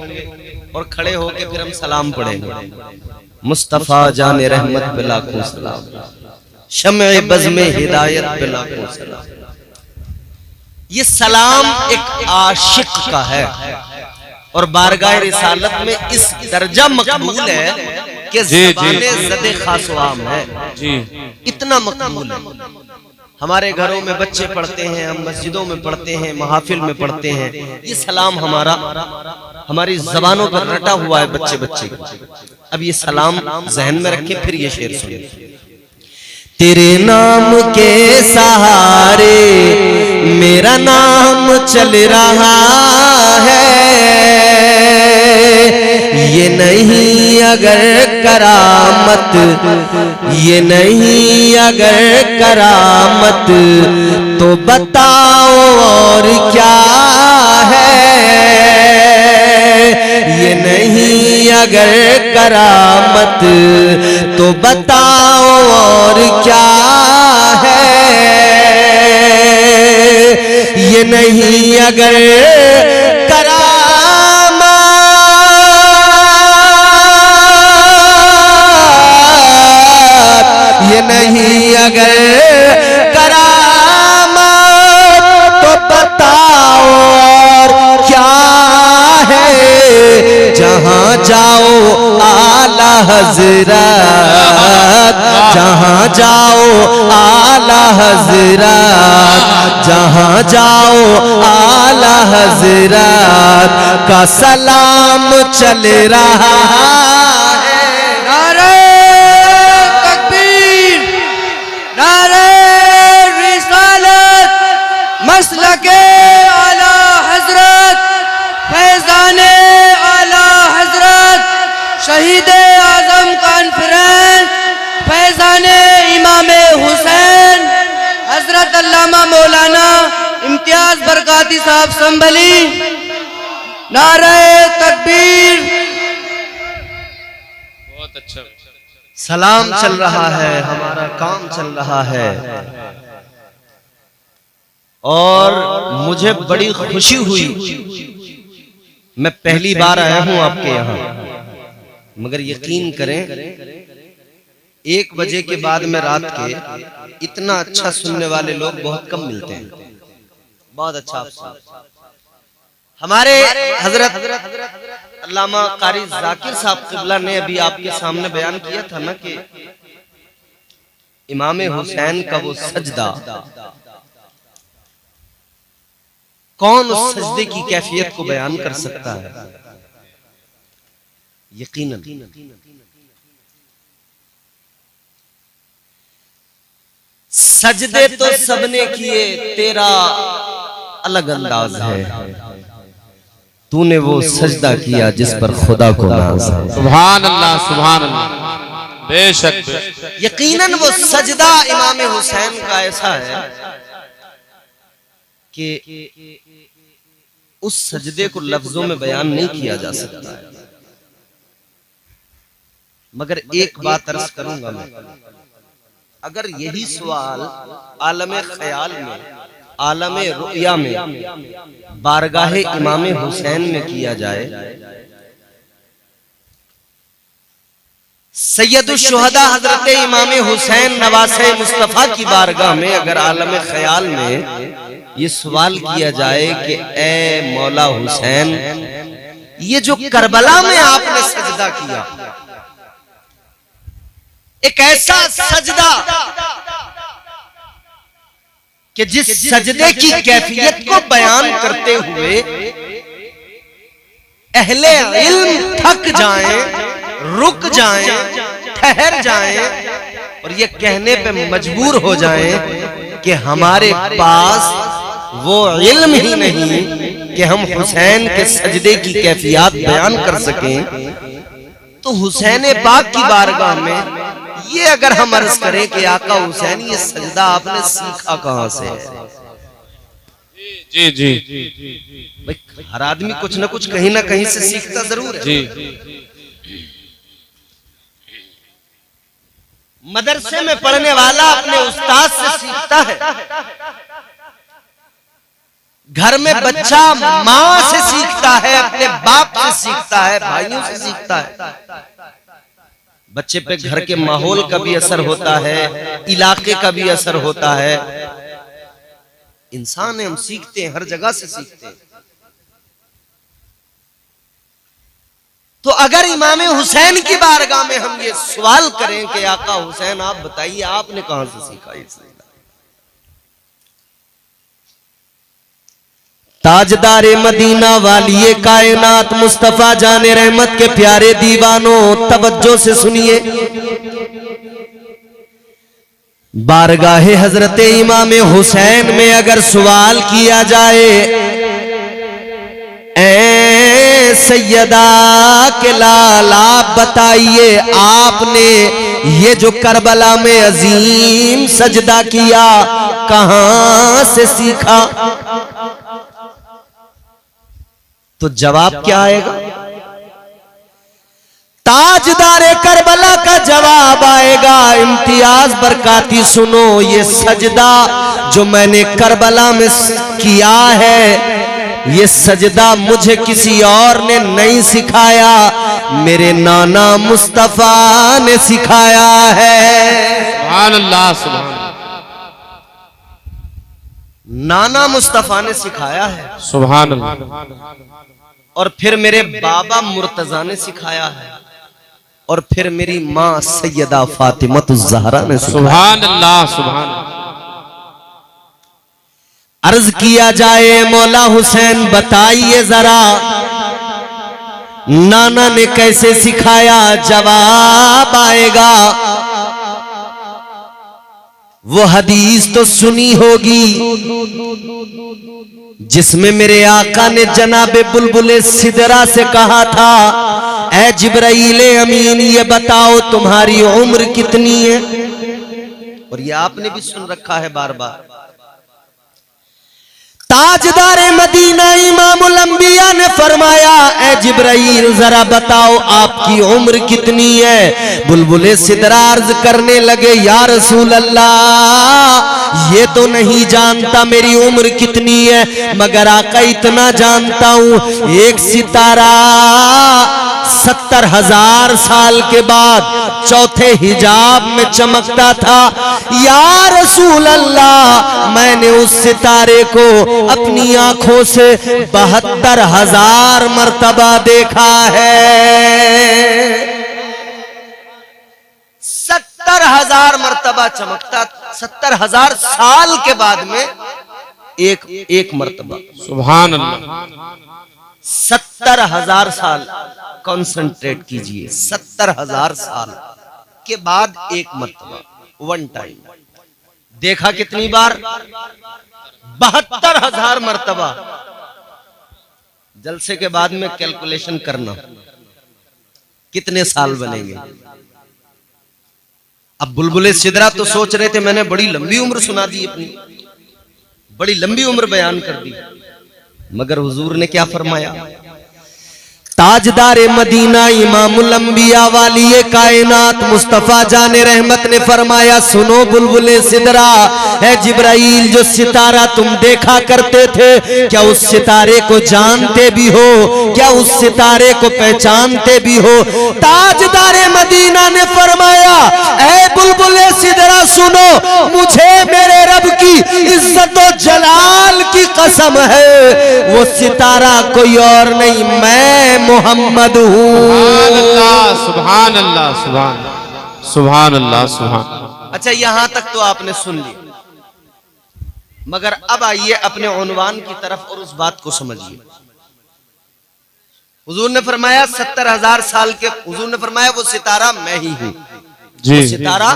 और खड़े होके फिर हम सलाम पढ़ेंगे। मुस्तफा जाने रहमत पे लाखों सलाम, शम्ए बज़्म हिदायत पे लाखों सलाम। ये सलाम एक आशिक का है और बारगाह रिसालत में इस दर्जा मकबूल है कि ज़बाने ज़दे खासवाम है। इतना मकबूल है। हमारे घरों में बच्चे पढ़ते हैं, हम मस्जिदों में पढ़ते हैं, महफिल में पढ़ते हैं। ये सलाम हमारी जबानों पर रटा हुआ है बच्चे बच्चे। अब ये सलाम जहन में रखें, फिर ये शेर सुनिए। तेरे नाम के सहारे मेरा नाम चल रहा है, ये नहीं अगर अगर करामत, ये नहीं अगर करामत, तो बताओ और क्या है। ये नहीं अगर करामत, तो बताओ और क्या है। ये नहीं अगर करामत, ये नहीं अगर करामत, तो बताओ और क्या है। जहां जाओ आला हजरत, जहां जाओ आला हजरत, जहां जाओ आला हजरत का सलाम चल रहा है। नारे तकबीर, नारे रिसालत, मसलके आला हजरत, फैजाने आला हजरत, शहीद आजम कॉन्फ्रेंस, फैजाने इमाम हुसैन हजरत अल्लामा मौलाना इम्तियाज बरकाती साहब संभली। नारे तकबीर। बहुत अच्छा। सलाम चल रहा है, हमारा काम चल रहा है। और मुझे बड़ी खुशी हुई, मैं पहली बार आया हूं आपके यहां, मगर यकीन करें 1 बजे के बाद में रात के इतना अच्छा सुनने वाले लोग बहुत कम मिलते हैं। बहुत अच्छा अफसर हमारे हजरत अल्लामा कारी जाकिर साहब क़िबला ने अभी आपके सामने बयान किया था ना कि इमाम हुसैन का वो सजदा, कौन उस सजदे की कैफियत को बयान कर सकता है। यकीनन सजदे तो सबने किए, तेरा अलग अंदाज है। तूने वो सजदा किया जिस पर खुदा को नाज है। सुभान अल्लाह, सुभान अल्लाह। बेशक यकीनन वो सजदा इमाम हुसैन का ऐसा है कि उस सजदे को लफ्जों में बयान नहीं किया जा सकता है। मगर एक बात अर्ज करूंगा मैं, अगर यही सवाल आलमे ख्याल में, आलमे रुया में, बारगाहे इमाम हुसैन में किया जाए, सैयदुश शुहदा हजरत इमाम हुसैन नवासे मुस्तफा की बारगाह में अगर आलमे ख्याल में ये सवाल किया जाए कि ए मौला हुसैन, ये जो करबला में आपने सजदा किया, एक ऐसा सजदा कि जिस सजदे की कैफियत को बयान करते हुए अहले इल्म थक जाएं, रुक जाएं, ठहर जाएं और ये कहने पे मजबूर हो जाएं कि हमारे पास वो इल्म ही नहीं कि हम हुसैन के सजदे की कैफियत बयान कर सकें। तो हुसैन पाक की बारगाह में ये अगर हम अर्ज करें कि आका हुसैन, ये सजदा आपने सीखा कहां से है? जी जी भाई, हर आदमी कुछ ना कुछ कहीं ना कहीं से सीखता जरूर है। जी। मदरसे में पढ़ने वाला अपने उस्ताद से सीखता है, घर में बच्चा माँ से सीखता है, अपने बाप से सीखता है, भाइयों से सीखता है। बच्चे पे घर के माहौल का भी असर होता है, इलाके का भी असर होता है। इंसान है, हम सीखते हैं, हर जगह से सीखते हैं। तो अगर इमाम हुसैन की बारगाह में हम ये सवाल करें कि आका हुसैन आप बताइए आपने कहां से सीखा ये सजदा? ताजदारे मदीना वालिए कायनात मुस्तफा जाने रहमत के प्यारे दीवानों, तवज्जो से सुनिए। बारगाहे हजरत इमाम हुसैन में अगर सवाल किया जाए, ऐ सैयदा के लाल आप बताइए, आपने ये जो करबला में अजीम सजदा किया कहां से सीखा? तो जवाब क्या आएगा? ताजदारे करबला का जवाब आएगा, इम्तियाज बरकाती सुनो, ये सजदा जो मैंने करबला में किया है, ये सजदा मुझे किसी और ने नहीं सिखाया, मेरे नाना मुस्तफा ने सिखाया है। सुभान अल्लाह, सुभान अल्लाह। नाना मुस्तफा ने सिखाया है, सुभान अल्लाह। और फिर मेरे बाबा मुर्तजा ने सिखाया है, और फिर मेरी माँ सैयदा फातिमतुज़ ज़हरा ने सिखाया। सुभान अल्लाह, सुभान अल्लाह। अर्ज किया जाए मौला हुसैन बताइए जरा, नाना ने कैसे सिखाया? जवाब आएगा। वो हदीस तो सुनी होगी जिसमें मेरे आका ने जनाबे बुलबुले सिदरा से कहा था, ऐ जिब्राइले अमीन ये बताओ तुम्हारी उम्र कितनी है? और ये आपने भी सुन रखा है बार बार। ताजदारे मदीना इमामुल अंबिया ने फरमाया, ऐ जिब्राइल जरा बताओ आपकी उम्र कितनी है? बुलबुले सिदरा अर्ज करने लगे, या रसूल अल्लाह ये तो नहीं जानता मेरी उम्र कितनी है, मगर आका इतना जानता हूं, एक सितारा 70,000 साल के बाद चौथे हिजाब में चमकता था। या रसूल अल्लाह मैंने उस सितारे को अपनी आंखों से 72,000 मर्तबा देखा है। 70,000 मर्तबा चमकता, 70,000 साल के बाद में एक मर्तबा। सुभान अल्लाह। 70,000 साल, कॉन्सेंट्रेट कीजिए, 70,000 साल के बाद एक मर्तबा, वन टाइम। देखा कितनी बार? 72,000 मर्तबा। जलसे के बाद में कैलकुलेशन करना कितने साल बनेंगे। अब बुलबुले सिदरा तो सोच रहे थे मैंने बड़ी लंबी उम्र सुना दी, अपनी बड़ी लंबी उम्र बयान कर दी, मगर हुजूर ने क्या फरमाया? ताजदारे मदीना इमामुल अंबिया वाली कायनात मुस्तफा जाने रहमत ने फरमाया, सुनो बुलबुले सिदरा, है जिब्राइल जो सितारा तुम देखा करते थे, क्या उस सितारे को जानते भी हो? क्या उस सितारे को पहचानते भी हो? ताजदारे मदीना ने फरमाया, ऐ बुलबुले सिदरा सुनो, मुझे मेरे रब की इज्जत और जलाल की कसम है, वो सितारा कोई और नहीं, मैं मोहम्मद हूँ। सुभान अल्लाह, सुभान सुभान अल्लाह, सुभान। अच्छा यहां तक तो आपने सुन लिया, मगर अब आइए अपने उन्वान की तरफ और उस बात को समझिए। हुजूर ने फरमाया 70,000 साल के, हुजूर ने फरमाया वो सितारा मैं ही हूं, वो सितारा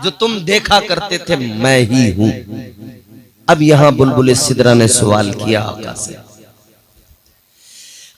जो तुम देखा करते थे मैं ही हूं। अब यहां बुलबुले सिदरा ने सवाल किया आका से,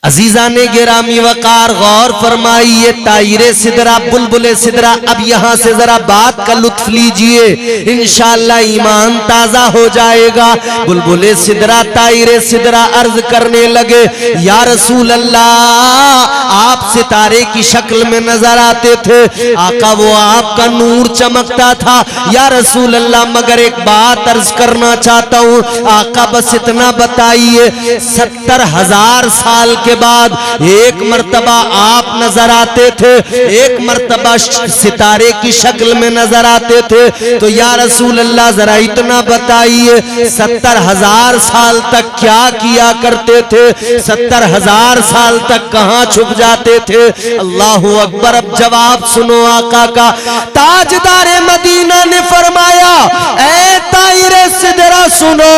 अजीजा ने गिरामी वकार गौर फरमाइए, तायरे सिदरा बुलबुले सिदरा, अब यहां से जरा बात का लुत्फ लीजिए, इंशाअल्लाह ईमान ताजा हो जाएगा। बुलबुले सिदरा तायरे सिदरा अर्ज करने लगे, या रसूल अल्लाह आप सितारे की शक्ल में नजर आते थे, आका वो आपका नूर चमकता था। या रसूल अल्लाह मगर एक बात अर्ज करना चाहता हूं, आका बस इतना बताइए, 70,000 साल के बाद एक मर्तबा आप नजर आते थे, एक मर्तबा सितारे की शक्ल में नजर आते थे, तो या रसूल अल्लाह जरा इतना बताइए 70,000 साल तक क्या किया करते थे? 70,000 साल तक कहां छुप जाते थे? अल्लाहु अकबर। अब जवाब सुनो आका का। ताजदारे मदीना ने फरमाया, ऐ तायरे सिदरा सुनो,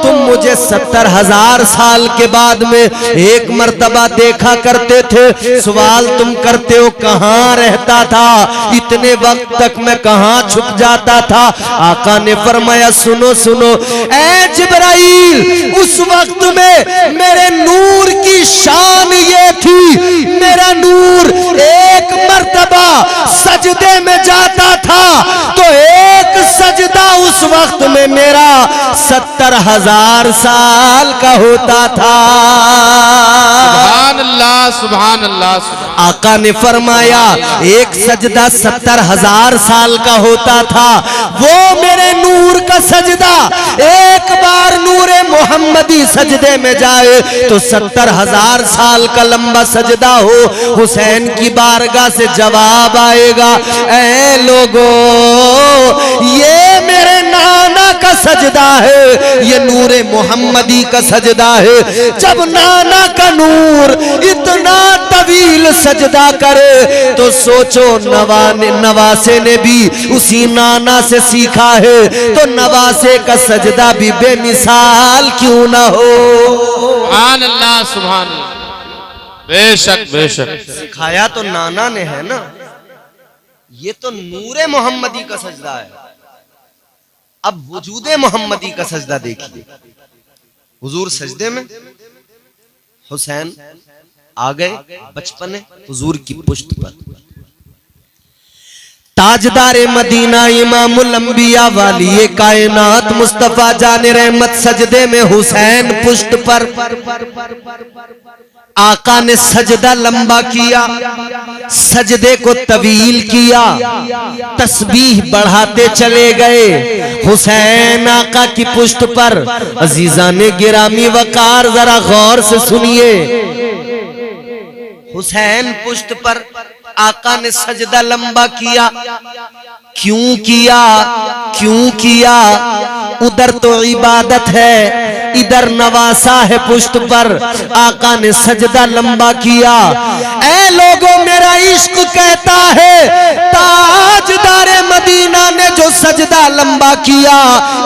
तुम मुझे 70,000 साल के बाद में एक मर्तबा मर्तबा देखा करते थे। सवाल तुम करते हो कहाँ रहता था, इतने वक्त तक मैं कहाँ छुप जाता था। आका ने फरमाया सुनो सुनो ऐ जिब्राइल, उस वक्त में मेरे नूर की शान ये थी, मेरा नूर एक मर्तबा सजदे में जाता था तो एक सजदा उस वक्त में मेरा 70,000 साल का होता था। सुभान अल्लाह, सुभान अल्लाह, सुभान। आका ने फरमाया एक सजदा 70,000 साल का होता था। वो मेरे नूर का सजदा एक बार नूरे मोहम्मदी सजदे में जाए तो 70,000 साल का लंबा सजदा हो। हुसैन की बारगाह से जवाब आएगा, ऐ लोगों ये मेरे नाना का सजदा है, ये नूरे मोहम्मदी का सजदा है। जब नाना का नूर इतना तवील सजदा करे तो सोचो नवासे ने भी उसी नाना से सीखा है, तो नवासे का सजदा भी बेमिसाल क्यों ना हो। सुभान अल्लाह, सुभान अल्लाह। बेशक बेशक सिखाया तो नाना ने है ना, ये तो नूरे मोहम्मदी का सजदा है। अब वजूदे मोहम्मदी का सजदा देखिए। हुजूर सजदे में, हुसैन आ गए बचपने हुजूर की पुश्त पर। ताजदारे मदीना इमामुल अंबिया वाली कायनात मुस्तफा जाने रहमत सजदे में, हुसैन पुश्त पर। आका ने सजदा लंबा किया, सजदे को तवील किया, तस्बीह बढ़ाते चले गए। हुसैन आका की पुश्त पर। अजीजाने गिरामी वकार जरा गौर से सुनिए। हुसैन पुश्त पर आका ने सजदा लंबा किया। क्यों किया, क्यों किया? उधर तो इबादत है, इधर नवासा है पुश्त पर। आका ने सजदा लंबा किया। ऐ लोगों मेरा इश्क कहता है ताजदारे मदीना ने जो सजदा लंबा किया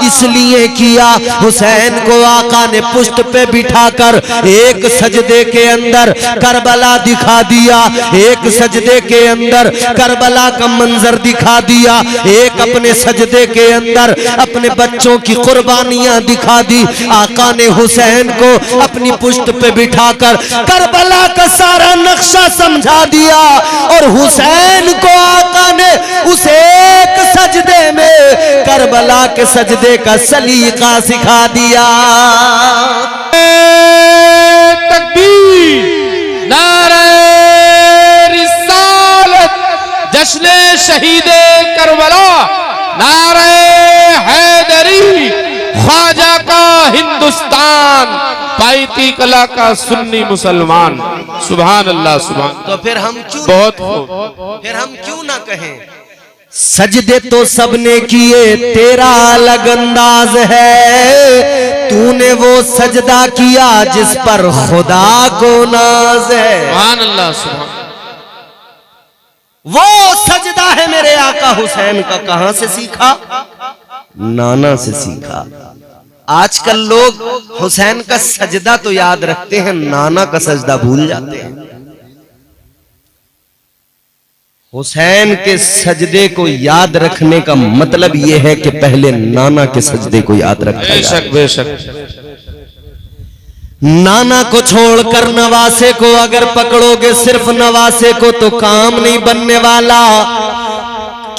इसलिए किया, हुसैन को आका ने पुश्त पे बिठाकर एक सजदे के अंदर करबला दिखा दिया, एक सजदे के अंदर करबला का मंजर दिखा दिया, एक अपने सजदे के अंदर अपने बच्चों की कुर्बानियां दिखा दी। आका ने हुसैन को अपनी पुश्त पे बिठाकर करबला का सारा नक्शा समझा दिया और हुसैन को आका ने उस एक सजदे में करबला के सजदे का सलीका सिखा दिया। तकबीर, नारे रिसालत, जश्ने शहीदे करबला, नारे हैदरी, ख्वाजा का हिंदुस्तान, पाइती कला का सुन्नी मुसलमान। सुभान अल्लाह, सुभान। तो फिर हम क्यों बहुत फिर हम क्यों ना कहें सजदे तो सबने किए, तेरा अलग अंदाज है, तूने वो सजदा किया जिस पर खुदा को नाज है। सुभान अल्लाह, सुभान। वो सजदा है मेरे आका हुसैन का। कहां से सीखा? नाना से सीखा। आजकल लोग हुसैन का सजदा तो याद रखते हैं, नाना का सजदा भूल जाते हैं। हुसैन के सजदे को याद रखने का मतलब यह है कि पहले नाना के सजदे को याद रखा जाए। बेशक बेशक। नाना को छोड़कर नवासे को अगर पकड़ोगे, सिर्फ नवासे को, तो काम नहीं बनने वाला।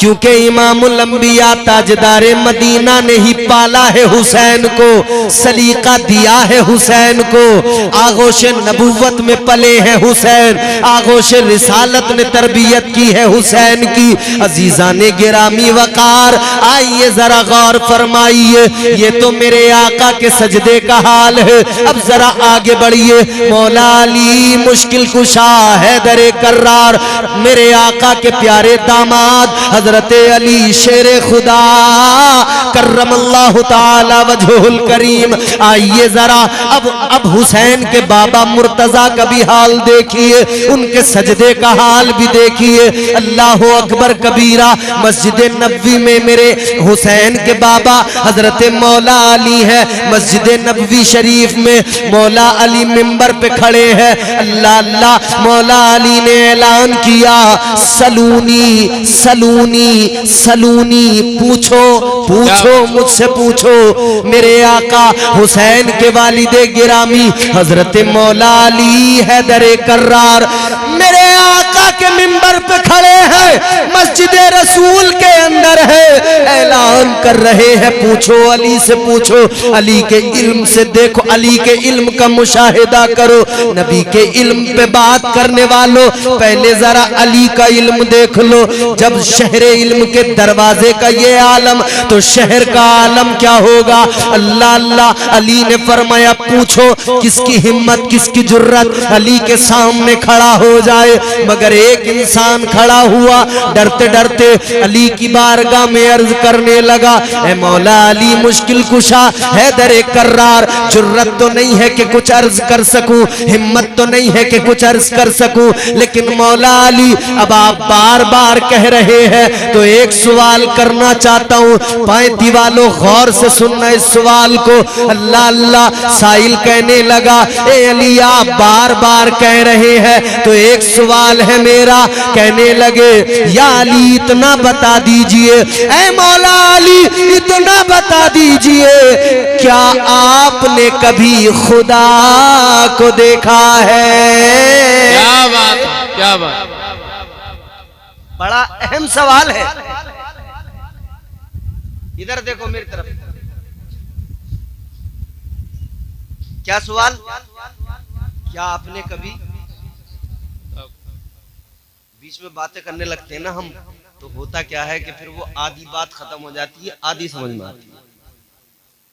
क्योंकि इमामुल अंबिया ताजदारे मदीना ने ही पाला है हुसैन को, सलीका दिया है हुसैन को, आगोश नबुव्वत में पले हैं हुसैन, आगोश रिसालत ने तरबियत की है हुसैन की। अजीजाने गिरामी वकार, आइए जरा गौर फरमाइए, ये तो मेरे आका के सजदे का हाल है। अब जरा आगे बढ़िए। मौला अली मुश्किल कुशा हैदर कर्रार, मेरे आका के प्यारे दामाद हजरत अली शेर खुदा करमल्लाहु ताला वजहुल करीम। आइए जरा अब हुसैन के बाबा मुर्तजा का भी हाल देखिए, उनके सजदे का हाल भी देखिए। अल्लाह अकबर कबीरा। मस्जिद नबवी में मेरे हुसैन के बाबा हजरत मौला अली है। मस्जिद नबवी शरीफ में मौला अली मिंबर पे खड़े हैं। अल्लाह अल्लाह। मौला अली ने ऐलान किया, सलूनी सलूनी सलूनी, पूछो पूछो मुझसे पूछो। मेरे आका हुसैन के वालिदे गिरामी हजरत मौला अली हैदर कर्रार मेरे आका के मिंबर पे खड़े हैं, मस्जिद रसूल के अंदर है, ऐलान कर रहे हैं, पूछो अली से पूछो, अली के इल्म से देखो, अली के इल्म का मुशाहिदा करो। नबी के इल्म पे बात करने वालों, पहले जरा अली का इल्म देख लो। जब शहर इल्म के दरवाजे का ये आलम, तो शहर का आलम क्या होगा। अल्लाह अल्लाह। अली ने फरमाया, पूछो किसकी हिम्मत किसकी जुर्रत अली के सामने खड़ा हो जाए। मगर एक इंसान खड़ा हुआ, डरते डरते अली की बारगाह में अर्ज करने लगा, ए मौला अली मुश्किल कुशा हैदर कर्रार, जुर्रत तो नहीं है कि कुछ अर्ज कर सकूं, हिम्मत तो नहीं है कि कुछ अर्ज कर सकूं, लेकिन मौला अली अब आप बार बार कह रहे हैं तो एक सवाल करना चाहता हूं। पायती वालों गौर से सुनना इस सवाल को। अल्लाह अल्लाह। साहिल कहने लगा, ए अली आप बार बार कह रहे हैं तो एक सवाल है मेरा। कहने लगे, या अली इतना बता दीजिए, ऐ मौला अली इतना बता दीजिए, क्या आपने कभी खुदा को देखा है। क्या बात, क्या बात। बड़ा अहम सवाल है। इधर देखो मेरी तरफ। क्या सवाल। क्या आपने कभी, बीच में बातें करने लगते हैं ना हम, तो होता क्या है कि फिर वो आधी बात खत्म हो जाती है, आधी समझ में आती है,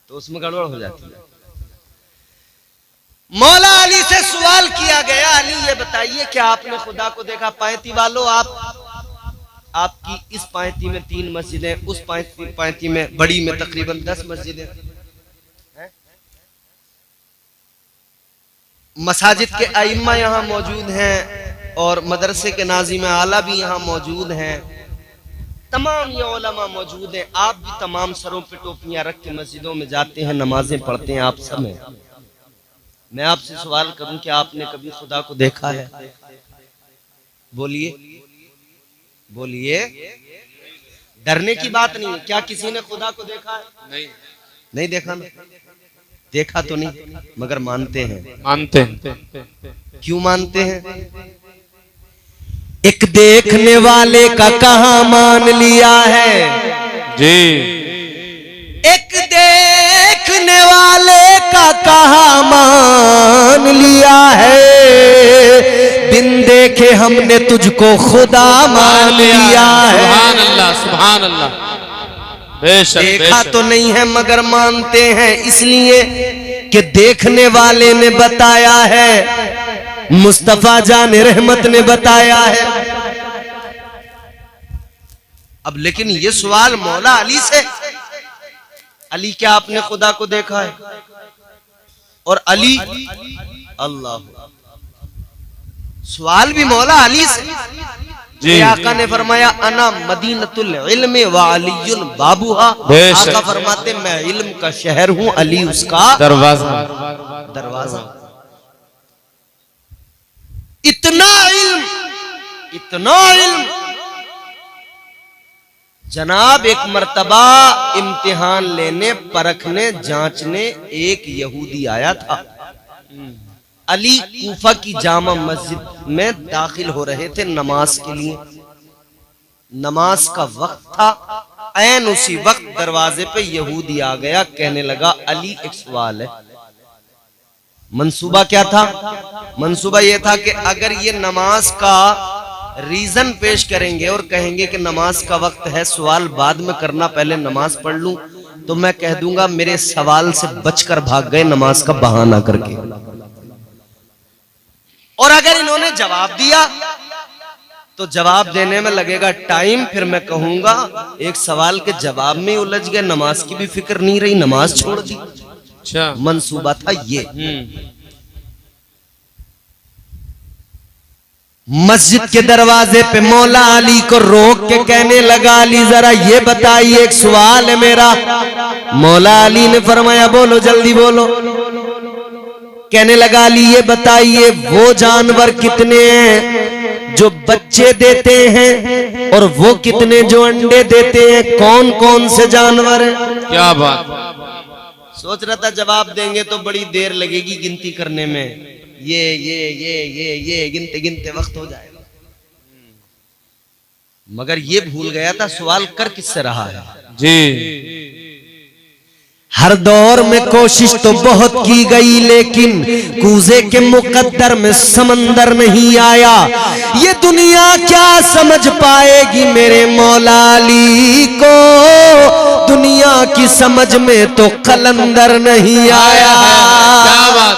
तो उसमें गड़बड़ हो जाती है। मौला अली से सवाल किया गया, अली ये बताइए क्या आपने खुदा को देखा। पायती वालों, आपकी इस पायती में 3 मस्जिदें, उस पायती में बड़ी में तकरीबन 10 मस्जिदें, मसाजिद के आइम्मा यहाँ मौजूद हैं और मदरसे के नाज़िम आला भी यहाँ मौजूद हैं, तमाम ये उलमा मौजूद हैं। आप भी तमाम सरों पे टोपियां रख के मस्जिदों में जाते हैं, नमाजें पढ़ते हैं, आप सब हैं। मैं आपसे सवाल करूं कि आपने कभी खुदा को देखा है। बोलिए बोलिए। डरने की बात नहीं है। क्या किसी ने खुदा को देखा है। नहीं, नहीं देखा ना। देखा तो नहीं मगर मानते हैं। मानते हैं। क्यों मानते हैं। एक देखने वाले का कहां मान लिया है जी। एक देखने वाले का कहां मान लिया है, बिन देखे हमने तुझको खुदा मान लिया है। सुभान अल्लाह, सुभान अल्लाह। बेशक, देखा तो नहीं है मगर मानते हैं, इसलिए कि देखने वाले ने बताया है, मुस्तफा जान रहमत ने बताया है। अब लेकिन ये सवाल मौला अली से, अली क्या आपने खुदा को देखा है। और अली अल्लाह, सवाल भी मौला अली से। जी। आका ने फरमाया, अना मदीनतुल इल्म व अलीयुन बाबूहा। आका फरमाते मैं इल्म का शहर हूं, अली उसका दरवाजा। दरवाजा। इतना इल्म, इतना इल्म। जनाब एक मर्तबा इम्तिहान लेने, परखने, जांचने एक यहूदी आया था। अली कूफा की जामा मस्जिद में दाखिल हो रहे थे नमाज के लिए। नमाज का वक्त था। ऐन उसी वक्त दरवाजे पे यहूदी आ गया, कहने लगा, अली एक सवाल है। मंसूबा क्या था। मंसूबा यह था कि अगर ये नमाज का रीजन पेश करेंगे और कहेंगे कि नमाज का वक्त है, सवाल बाद में करना, पहले नमाज पढ़ लूं, तो मैं कह दूंगा मेरे सवाल से बचकर भाग गए नमाज का बहाना करके। और अगर इन्होंने जवाब दिया तो जवाब देने में लगेगा टाइम, फिर मैं कहूंगा एक सवाल के जवाब में उलझ गए, नमाज की भी फिक्र नहीं रही, नमाज छोड़ दी। अच्छा, मंसूबा था ये। मस्जिद के दरवाजे पे मौला अली को रोक के कहने लगा, अली जरा ये बताइए, एक सवाल है मेरा। मौला अली ने फरमाया बोलो, जल्दी बोलो। कहने लगा, अली ये बताइए वो जानवर कितने हैं जो बच्चे देते हैं और वो कितने जो अंडे देते हैं, कौन कौन से जानवर हैं? क्या बात। सोच रहा था जवाब देंगे तो बड़ी देर लगेगी गिनती करने में, ये गिनते गिनते वक्त हो जाएगा, मगर ये भूल गया था सवाल कर किससे रहा है जी। हर दौर में कोशिश तो बहुत की गई, लेकिन कूजे के मुकद्दर में समंदर नहीं आया। ये दुनिया क्या समझ पाएगी मेरे मौला अली को, दुनिया की समझ में तो कलंदर नहीं आया। क्या बात,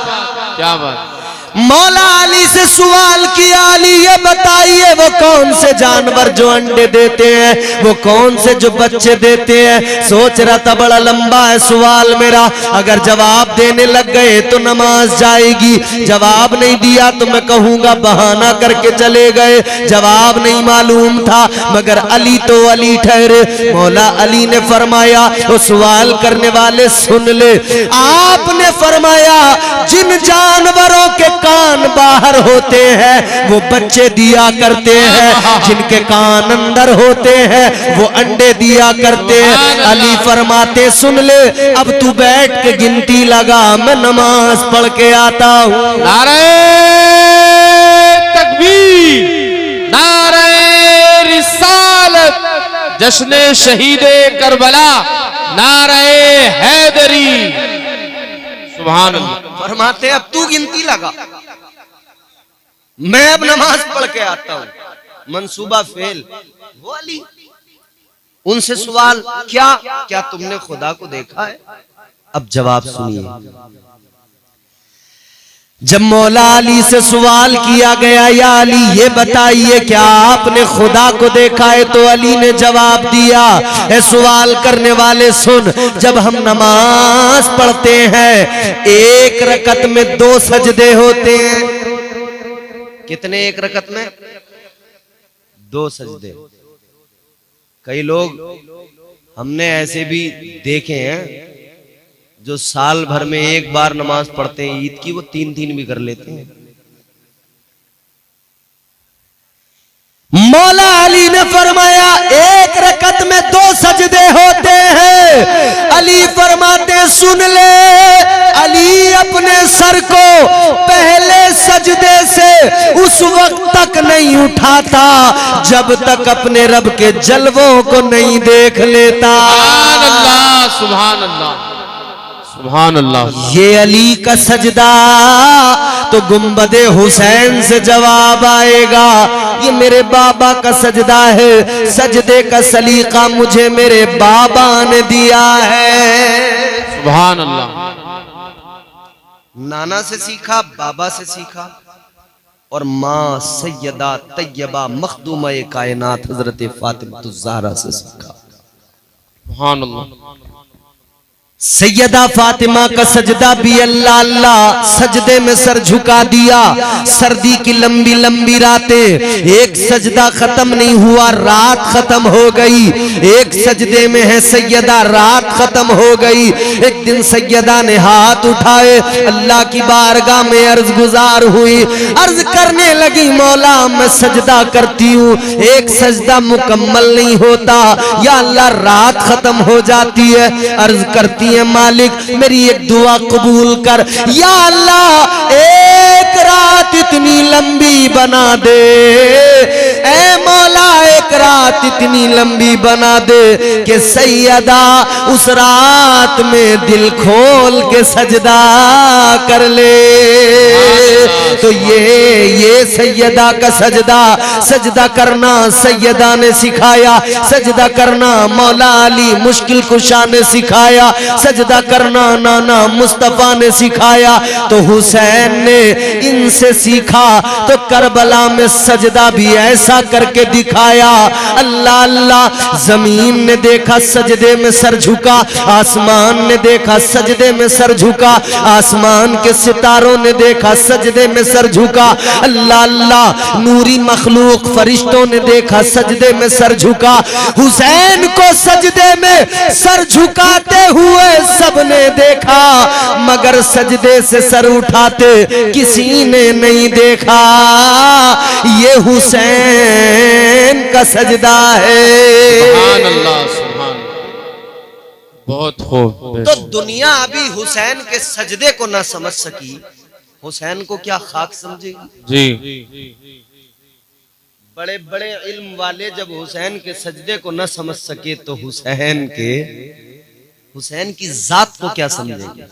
क्या बात। मौला अली से सवाल किया, अली ये बताइए वो कौन से जानवर जो अंडे देते हैं, वो कौन से जो बच्चे देते हैं। सोच रहा था बड़ा लंबा है सवाल मेरा, अगर जवाब देने लग गए तो नमाज जाएगी, जवाब नहीं दिया तो मैं कहूंगा बहाना करके चले गए, जवाब नहीं मालूम था, मगर अली तो अली ठहरे। मौला अली ने फरमाया, वो सवाल करने वाले सुन ले, आपने फरमाया जिन जानवरों के कान बाहर होते हैं वो बच्चे दिया करते हैं, जिनके कान अंदर होते हैं वो अंडे दिया करते हैं। अली फरमाते सुन ले, अब तू बैठ के गिनती लगा, मैं नमाज पढ़ के आता हूँ। नारे तकबीर, नारे रिसालत, जश्न शहीदे करबला, नारे हैदरी। सुभान अल्लाह। फरमाते अब तू गिनती लगा, मैं अब नमाज पढ़ के आता हूं। मंसूबा फेल। वो अली, उनसे सवाल, क्या तुमने खुदा को देखा है? अब जवाब सुनिए। जब मौला अली से सवाल किया गया, या अली ये बताइए क्या आपने खुदा को देखा है, तो अली ने जवाब दिया, ए सवाल करने वाले सुन, जब हम नमाज पढ़ते हैं एक रकत में 2 सजदे होते हैं। कितने एक रकत में? 2 सजदे। कई लोग हमने ऐसे भी देखे हैं जो साल भर में एक बार नमाज पढ़ते हैं ईद की, वो 3 भी कर लेते हैं। मौला अली ने फरमाया एक रकत में 2 सजदे होते हैं। अली फरमाते सुन ले, अली अपने सर को पहले सजदे से उस वक्त तक नहीं उठाता जब तक अपने रब के जलवों को नहीं देख लेता। सुभान अल्लाह, सुभान अल्लाह, सुभान अल्लाह। ये अली का सजदा तो गुंबदे हुसैन से जवाब आएगा, ये मेरे बाबा का सजदा है, सजदे का सलीका मुझे मेरे बाबा ने दिया है। सुभान अल्लाह। नाना से सीखा, बाबा से सीखा, और माँ सैयदा तैयबा मखदूमा कायनात हजरत फातिमा ज़हरा से सीखा। सुभान अल्लाह। सैयदा फातिमा का सजदा भी अल्लाह अल्लाह, सजदे में सर झुका दिया। सर्दी की लंबी लंबी रातें, एक सजदा खत्म नहीं हुआ, रात खत्म हो गई। एक सजदे में है सैयदा, रात खत्म हो गई। एक दिन सैयदा ने हाथ उठाए, अल्लाह की बारगाह में अर्ज गुजार हुई, अर्ज करने लगी मौला मैं सजदा करती हूँ, एक सजदा मुकम्मल नहीं होता, या अल्लाह रात खत्म हो जाती है। अर्ज करती है मालिक मेरी एक दुआ कबूल कर, या अल्लाह एक रात इतनी लंबी बना दे, ऐ मौला एक रात इतनी लंबी बना दे कि सैयदा उस रात में दिल खोल के सजदा कर ले। तो ये सैयदा का सजदा, सजदा करना सैयदा ने सिखाया, सजदा करना मौला अली मुश्किल कुशा ने सिखाया, सजदा करना नाना मुस्तफा ने सिखाया, तो हुसैन ने इनसे सीखा। तो करबला में सजदा भी ऐसा ऐसा करके दिखाया। अल्लाह अल्लाह, जमीन ने देखा सजदे में सर झुका, आसमान ने देखा सजदे में सर झुका, आसमान के सितारों ने देखा सजदे में सर झुका। अल्लाह अल्लाह, नूरी मखलूक फरिश्तों ने देखा सजदे में सर झुका। हुसैन को सजदे में सर झुकाते हुए सबने देखा, मगर सजदे से सर उठाते किसी ने नहीं देखा। ये हुसैन का सजदा है। सुभान अल्लाह, सुभान अल्लाह। बहुत खूब। तो दुनिया अभी हुसैन के सजदे को ना समझ सकी, हुसैन को क्या खाक समझेगी? जी, बड़े बड़े इल्म वाले जब हुसैन के सजदे को न समझ सके तो हुसैन की जात को क्या समझेंगे?